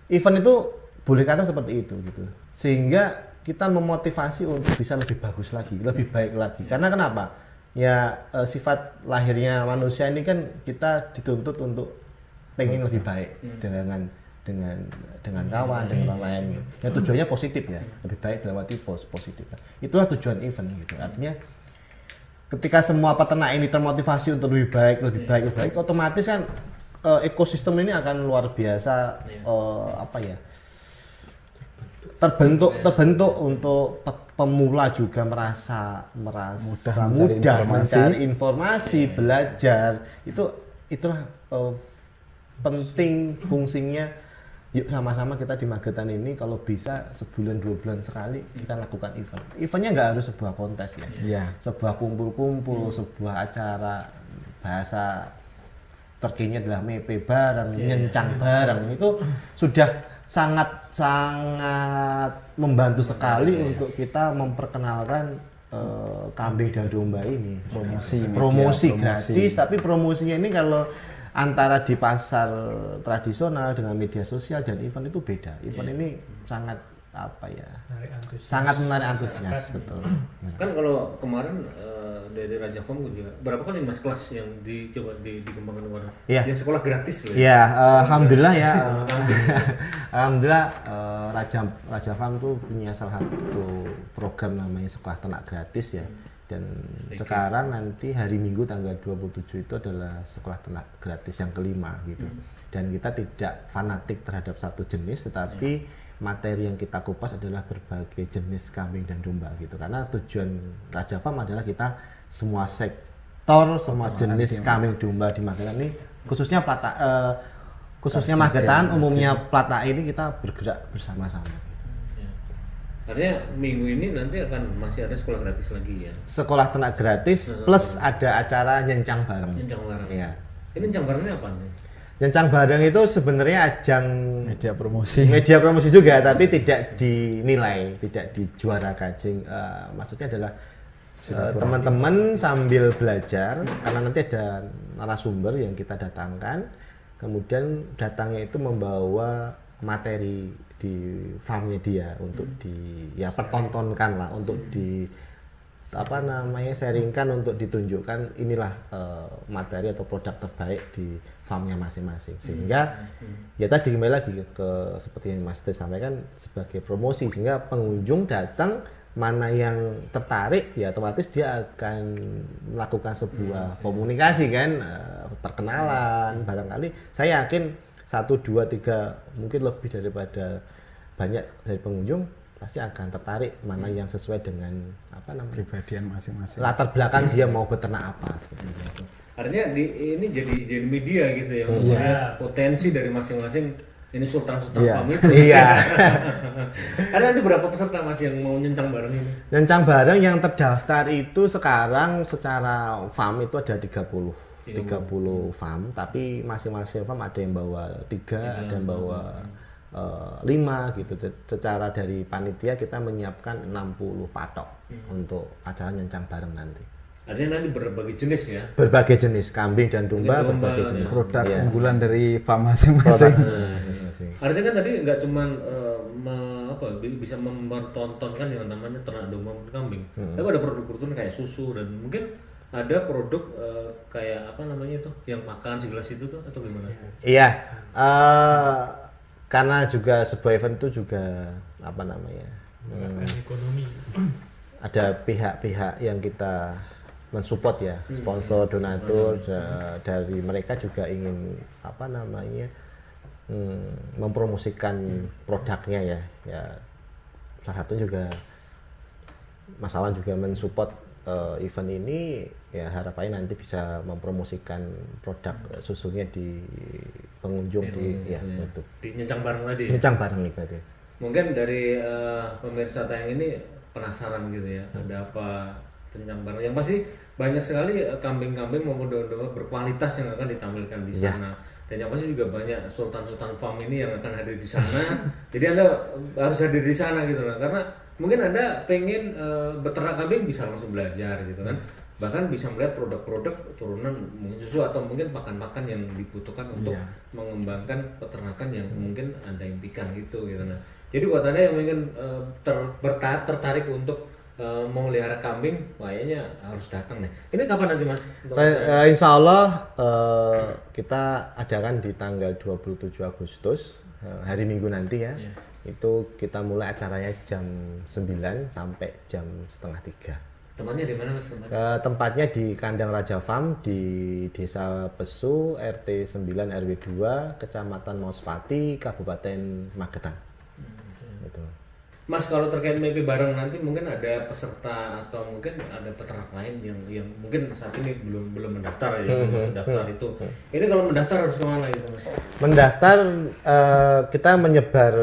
Event itu boleh kata seperti itu gitu. Sehingga kita memotivasi untuk bisa lebih bagus lagi, lebih baik lagi. Karena kenapa? Ya sifat lahirnya manusia ini kan kita dituntut untuk pengen lebih baik dengan kawan, dengan orang lain. Yang tujuannya positif ya, lebih baik dalam arti positif. Itulah tujuan event gitu. Artinya ketika semua peternak ini termotivasi untuk lebih baik, otomatis kan ekosistem ini akan luar biasa terbentuk untuk pemula juga merasa mudah mencari informasi, belajar. Itulah penting fungsinya. Yuk sama-sama kita di Magetan ini kalau bisa sebulan 2 bulan sekali kita lakukan event. Eventnya nggak harus sebuah kontes ya. Sebuah kumpul-kumpul, sebuah acara bahasa terkini adalah mepe bareng, nyencang bareng, itu sudah sangat membantu sekali untuk kita memperkenalkan kambing dan domba ini. Promosi gratis, tapi promosinya ini kalau antara di pasar tradisional dengan media sosial dan event itu beda. Event ini sangat sangat menarik antusias, betul. Kan kalau kemarin dari Raja Farm juga berapa kali Mas kelas yang dicoba dikembangkan kemarin? Yang sekolah gratis loh. Iya, alhamdulillah ya. Alhamdulillah Raja Farm tuh punya salah satu program namanya sekolah ternak gratis ya. Dan sekarang nanti hari Minggu tanggal 27 itu adalah sekolah ternak gratis yang kelima gitu. Dan kita tidak fanatik terhadap satu jenis, tetapi materi yang kita kupas adalah berbagai jenis kambing dan domba gitu. Karena tujuan Raja Farm adalah kita semua sektor, semua jenis kambing domba di Magetan ini, khususnya Magetan, umumnya Plata ini kita bergerak bersama-sama. Artinya minggu ini nanti masih ada sekolah gratis lagi ya? Sekolah ternak gratis plus ada acara nyencang bareng. Nyencang bareng? Iya. Ini nyencang barengnya apa nih? Nyencang bareng itu sebenarnya ajang media promosi juga, tapi tidak dinilai, tidak dijuarakan. Maksudnya adalah teman-teman sambil belajar, karena nanti ada narasumber yang kita datangkan, kemudian datangnya itu membawa materi di farmnya dia untuk pertontonkan lah, untuk sharingkan, untuk ditunjukkan inilah materi atau produk terbaik di farmnya masing-masing, sehingga ya tadi kembali lagi ke seperti yang Mas Teh sampaikan sebagai promosi, sehingga pengunjung datang mana yang tertarik ya otomatis dia akan melakukan sebuah komunikasi kan, perkenalan. Barangkali saya yakin 1, 2, 3 mungkin lebih daripada banyak dari pengunjung pasti akan tertarik mana yang sesuai dengan pribadian masing-masing, latar belakang dia mau beternak apa seperti itu. Artinya ini jadi media gitu ya, melihat potensi dari masing-masing ini sultan-sultan farm itu. Iya. Ada nanti berapa peserta Mas yang mau nyencang bareng ini? Nyencang bareng yang terdaftar itu sekarang secara farm itu ada 30 farm, tapi masing-masing farm ada yang bawa 3, ada yang bawa 5 gitu. Secara dari panitia kita menyiapkan 60 patok untuk acara nyencang bareng nanti. Artinya nanti berbagai jenis ya? Berbagai jenis, kambing dan domba berbagai jenis. Produk unggulan dari farm masing-masing. Artinya kan tadi nggak cuman bisa mempertontonkan yang namanya ternak domba dan kambing, tapi ada produk-produk kayak susu dan mungkin ada produk kayak yang makan segelas itu tuh atau gimana? Iya, karena juga sebuah event itu juga ekonomi. Ada pihak-pihak yang kita mensupport ya, sponsor, donatur dari mereka juga ingin mempromosikan produknya ya. Salah satunya juga Mas Awan juga mensupport event ini ya, harapannya nanti bisa mempromosikan produk susunya di pengunjung itu. Di nyencang bareng tadi. Nyencang bareng nih tadi. Mungkin dari pemirsa tayang ini penasaran gitu ya, ada apa nyencang bareng? Yang pasti banyak sekali kambing-kambing maupun domba berkualitas yang akan ditampilkan di sana. Dan yang pasti juga banyak sultan-sultan farm ini yang akan hadir di sana. Jadi Anda harus hadir di sana gitu loh, karena mungkin Anda pengen beternak kambing bisa langsung belajar gitu kan. Bahkan bisa melihat produk-produk turunan mungkin susu atau mungkin pakan-pakan yang dibutuhkan untuk mengembangkan peternakan yang mungkin Anda impikan gitu Nah, jadi buat Anda yang mungkin tertarik untuk memelihara kambing, kayaknya harus datang nih. Ini kapan nanti Mas? Insya Allah kita adakan di tanggal 27 Agustus, hari Minggu nanti ya. Itu kita mulai acaranya jam 9 sampai jam 2:30. Tempatnya di mana Mas tempatnya? Tempatnya di Kandang Raja Farm di Desa Pesu, RT 9 RW 2, Kecamatan Mauspati, Kabupaten Magetan. Gitu. Mas, kalau terkait MIP bareng nanti mungkin ada peserta atau mungkin ada peternak lain yang mungkin saat ini belum mendaftar ya, belum daftar itu. Ini kalau mendaftar harus kemana gitu Mas? Mendaftar kita menyebar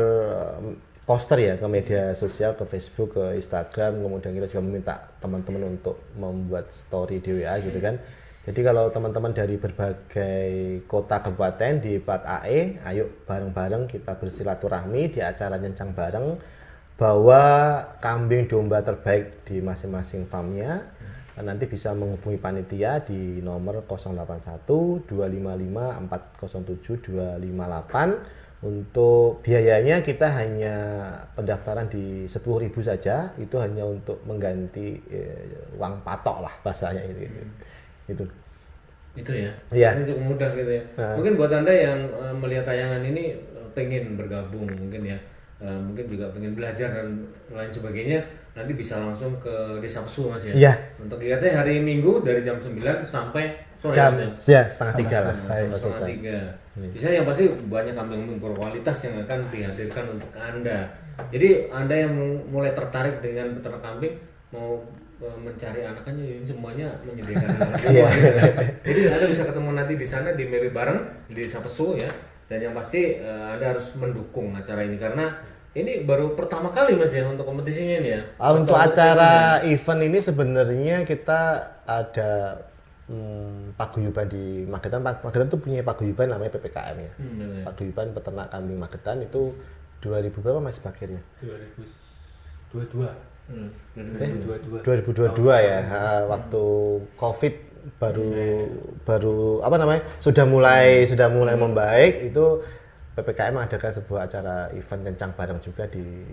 poster ya ke media sosial, ke Facebook, ke Instagram, kemudian kita juga meminta teman-teman untuk membuat story di WA gitu kan. Jadi kalau teman-teman dari berbagai kota kabupaten di plat AE, ayo bareng-bareng kita bersilaturahmi di acara nyencang bareng bahwa kambing domba terbaik di masing-masing farmnya. Nanti bisa menghubungi panitia di nomor 081 255 407 258. Untuk biayanya kita hanya pendaftaran di 10.000 saja, itu hanya untuk mengganti uang patok lah bahasanya itu. Itu ya. Iya. Ini untuk mudah gitu ya. Mungkin buat Anda yang melihat tayangan ini pengen bergabung mungkin ya. Mungkin juga pengen belajar dan lain sebagainya, nanti bisa langsung ke Desa Pesu Mas ya. Iya. Untuk kegiatannya hari Minggu dari jam 9 sampai sore Jam ya, setengah 3 lah. setengah 3. Bisa yang pasti banyak kambing berkualitas yang akan dihadirkan untuk Anda. Jadi Anda yang mulai tertarik dengan peternak kambing, mau mencari anakannya, ini semuanya menyediakan anak. Jadi Anda bisa ketemu nanti di sana di MIP bareng di Desa Pesu ya. Dan yang pasti Anda harus mendukung acara ini karena ini baru pertama kali Mas ya untuk kompetisinya ini ya. Untuk acara event ini sebenarnya kita ada paguyuban di Magetan. Magetan tuh punya paguyuban namanya PPKM ya. Paguyuban Peternak Kambing Magetan itu 2000 berapa Mas Bakirnya? 2022. 2022 ya. Waktu Covid baru apa namanya? Sudah mulai membaik, itu PPKM mengadakan sebuah acara event kencang bareng juga di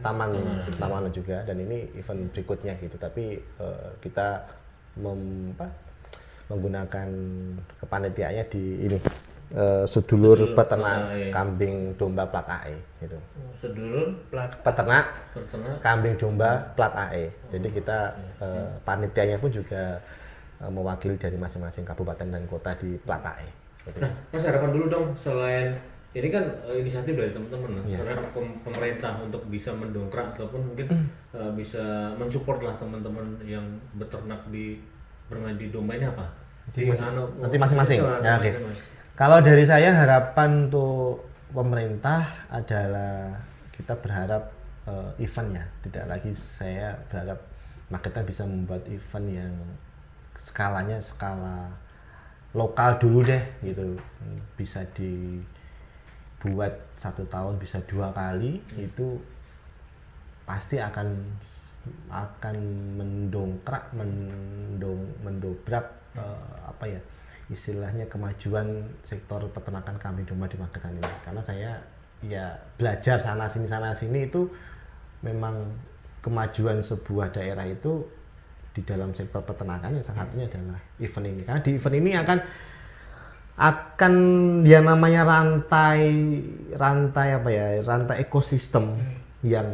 Taman juga, dan ini event berikutnya gitu. Tapi kita menggunakan kepanitiaannya di ini sedulur peternak kambing domba plat AE gitu. Sedulur peternak kambing domba plat AE. Jadi kita panitianya pun juga mewakili dari masing-masing kabupaten dan kota di plat AE. Gitu. Nah, Mas harapan dulu dong, selain ini kan inisiatif dari teman-teman karena pemerintah untuk bisa mendongkrak ataupun mungkin bisa mensupport lah teman-teman yang beternak bermain di domba ini apa? Nanti masing-masing. Ya, oke. Kalau dari saya harapan untuk pemerintah adalah kita berharap eventnya, tidak lagi saya berharap Magetan bisa membuat event yang skala lokal dulu deh gitu, bisa dibuat 1 tahun bisa 2 kali, itu pasti akan mendobrak apa ya istilahnya kemajuan sektor peternakan kambing domba di Magetan ini. Karena saya ya belajar sana sini itu memang kemajuan sebuah daerah itu di dalam sektor peternakan, yang salah satunya adalah event ini. Karena di event ini akan yang namanya rantai ekosistem yang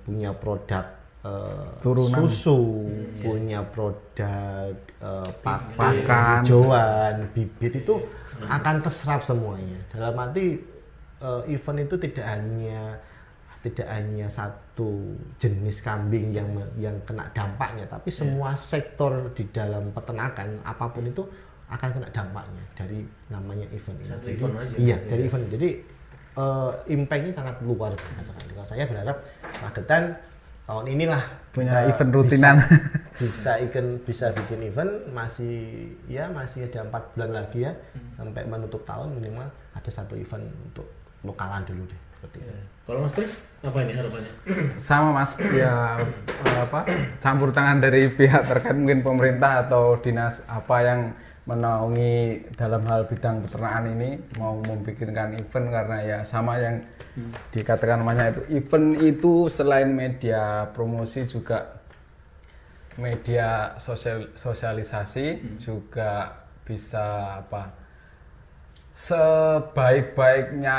punya produk susu, punya produk pakan, hijauan, bibit, itu akan terserap semuanya. Dalam arti event itu tidak hanya satu jenis kambing yang kena dampaknya, tapi semua sektor di dalam peternakan apapun itu akan kena dampaknya dari namanya event ini. Satu event aja. Iya, dari event. Jadi impact-nya sangat luar biasa sekali. Kalau saya berharap Magetan tahun inilah punya event rutinan, bisa bikin event, masih ada 4 bulan lagi ya sampai menutup tahun, minimal ada satu event untuk lokalan dulu deh. Kalau Mas Tri, apa ini harapannya? Sama Mas, ya campur tangan dari pihak terkait, mungkin pemerintah atau dinas apa yang menaungi dalam hal bidang peternakan ini mau membikinkan event, karena ya sama yang dikatakan namanya itu event itu selain media promosi juga media sosialisasi, juga bisa sebaik-baiknya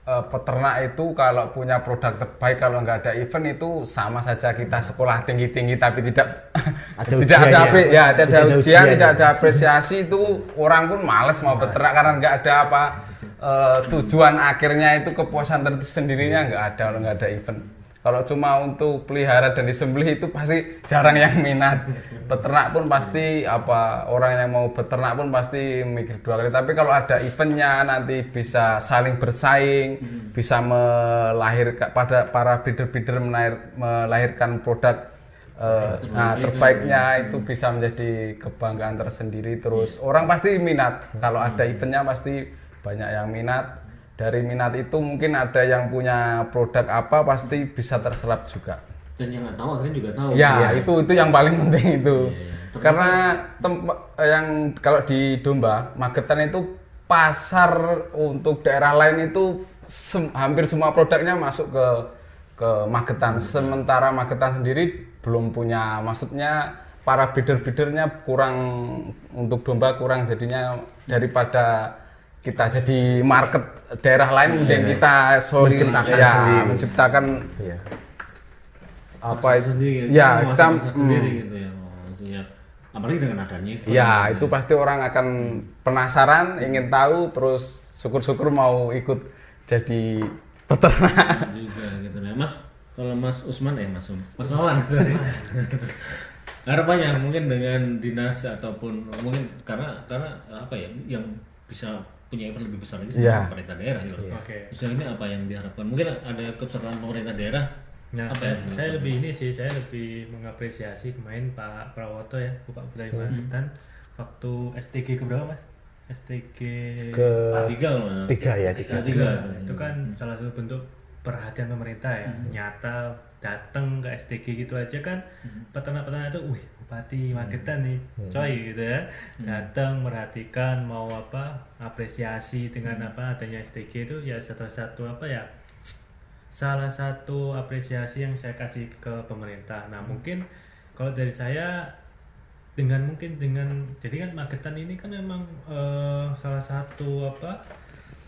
peternak itu kalau punya produk terbaik, kalau nggak ada event itu sama saja kita sekolah tinggi-tinggi tapi tidak tidak ada ujian, tidak ada apresiasi, itu orang pun males mau peternak karena nggak ada apa tujuan akhirnya itu kepuasan tersendirinya nggak ada kalau nggak ada event. Kalau cuma untuk pelihara dan disembelih itu pasti jarang yang minat. Peternak pun pasti orang yang mau beternak pun pasti mikir 2 kali. Tapi kalau ada eventnya nanti bisa saling bersaing, bisa melahirkan pada para breeder-breeder melahirkan produk terbaiknya, itu bisa menjadi kebanggaan tersendiri. Terus orang pasti minat. Kalau ada eventnya pasti banyak yang minat. Dari minat itu mungkin ada yang punya produk apa pasti bisa terserap juga. Dan yang nggak tahu akhirnya juga tahu. Ya, itu yang paling penting itu. Karena yang kalau di domba Magetan itu pasar untuk daerah lain itu hampir semua produknya masuk ke Magetan. Sementara Magetan sendiri belum punya, maksudnya para breeder-breedernya kurang, untuk domba kurang, jadinya daripada kita jadi market daerah lain, kemudian kita menciptakan apa itu sendiri, ya kita sendiri gitu ya. Maksudnya apalagi dengan adanya event. Ya, itu pasti orang akan penasaran, ingin tahu, terus syukur-syukur mau ikut jadi peternak juga gitu ya. Mas, kalau Mas Usman Mas Wawan harapannya mungkin dengan dinas ataupun mungkin karena apa ya yang bisa punya event lebih besar lagi sama pemerintah daerah gitu. Misalnya ini apa yang diharapkan? Mungkin ada kesertaan pemerintah daerah. Nah, saya lebih mengapresiasi kemarin Pak Prawoto ya, Bapak Bupati Magetan waktu STG keberapa Mas? STG tiga. Itu kan salah satu bentuk perhatian pemerintah ya, nyata datang ke STG gitu aja kan, peternak-peternak itu, Bupati Magetan nih, coy gitu ya, datang merhatikan, mau apresiasi dengan adanya STG itu ya salah satu apresiasi yang saya kasih ke pemerintah. Nah mungkin kalau dari saya dengan jadi kan Magetan ini kan memang salah satu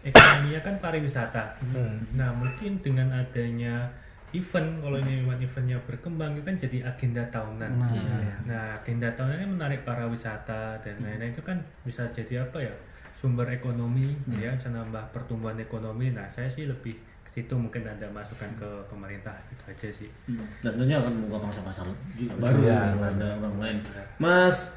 ekonominya kan pariwisata. Nah mungkin dengan adanya event, kalau ini memang eventnya berkembang itu kan jadi agenda tahunan. Nah agenda tahunan ini menarik para wisata dan lain-lain, itu kan bisa jadi sumber ekonomi ya, bisa nambah pertumbuhan ekonomi. Nah saya sih lebih ke situ, mungkin ada masukan ke pemerintah, itu aja sih. Dan tentunya akan membuka pasar baru ada orang lain. Mas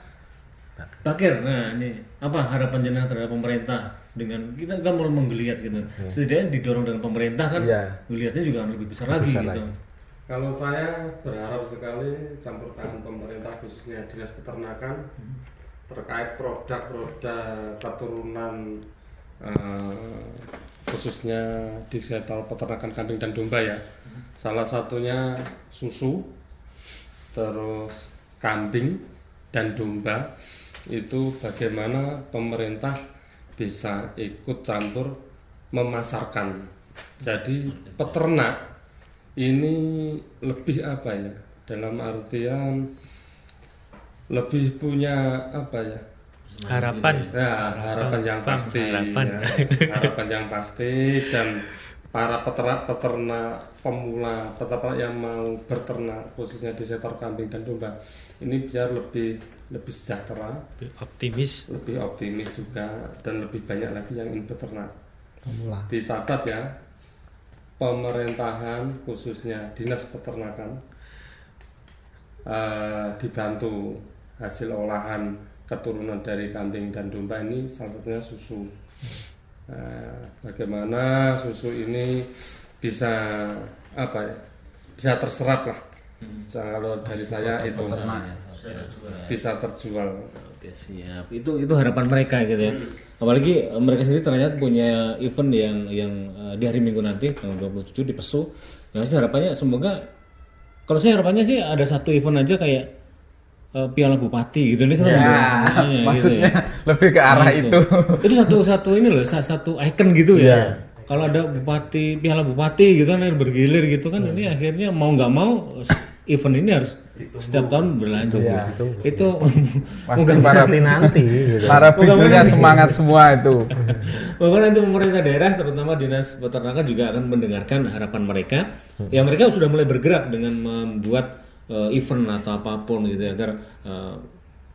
Bakir, nah ini apa harapan jenengan terhadap pemerintah dengan kita kan mulai menggeliat gitu. Setidaknya didorong dengan pemerintah kan, geliatnya juga lebih besar lagi gitu. Kalau saya berharap sekali campur tangan pemerintah khususnya dinas peternakan terkait produk-produk keturunan khususnya di sektor peternakan kambing dan domba ya. Salah satunya susu, terus kambing dan domba, itu bagaimana pemerintah bisa ikut campur memasarkan. Jadi peternak ini lebih dalam artian lebih punya harapan yang pasti harapan yang pasti, dan para peternak pemula, peternak yang mau berternak khususnya di sektor kambing dan domba ini biar lebih sejahtera, lebih optimis juga, dan lebih banyak lagi yang ingin beternak. Dicatat ya, pemerintahan khususnya dinas peternakan dibantu hasil olahan keturunan dari kambing dan domba ini salah satunya susu. Bagaimana susu ini bisa bisa terserap lah. Kalau dari saya itu bisa terjual. Oke, siap. Itu harapan mereka gitu ya. Apalagi mereka sendiri ternyata punya event yang di hari Minggu nanti tanggal 27 di Pesu. Yang harapannya semoga, kalau saya harapannya sih ada satu event aja kayak Piala Bupati gitu nih kan maksudnya gitu ya. Lebih ke arah itu. Itu satu ini loh, satu icon gitu ya. Kalau ada Piala Bupati gitu kan bergilir gitu kan, ini akhirnya mau nggak mau event ini harus setiap tahun berlanjut. Iya. Itu Pasti para nanti gitu. para bidunya semangat semua itu. Bahkan nanti pemerintah daerah terutama dinas peternakan juga akan mendengarkan harapan mereka. Ya mereka sudah mulai bergerak dengan membuat event atau apapun gitu ya, agar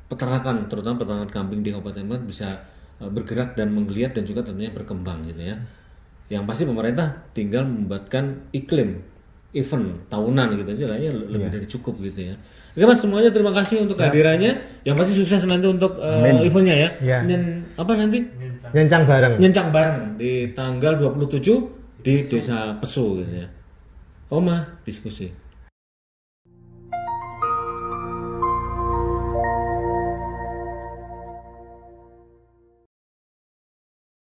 peternakan terutama peternakan kambing di Kabupaten Bandung bisa bergerak dan menggeliat dan juga tentunya berkembang gitu ya. Yang pasti pemerintah tinggal membuatkan iklim event tahunan gitu aja kayaknya lebih dari cukup gitu ya. Oke Mas, semuanya terima kasih untuk kehadirannya. Yang pasti sukses nanti untuk eventnya ya. Ya. Apa nanti? Nyencang bareng. Nyencang bareng di tanggal 27 di Desa Peso gitu ya. Oma diskusi.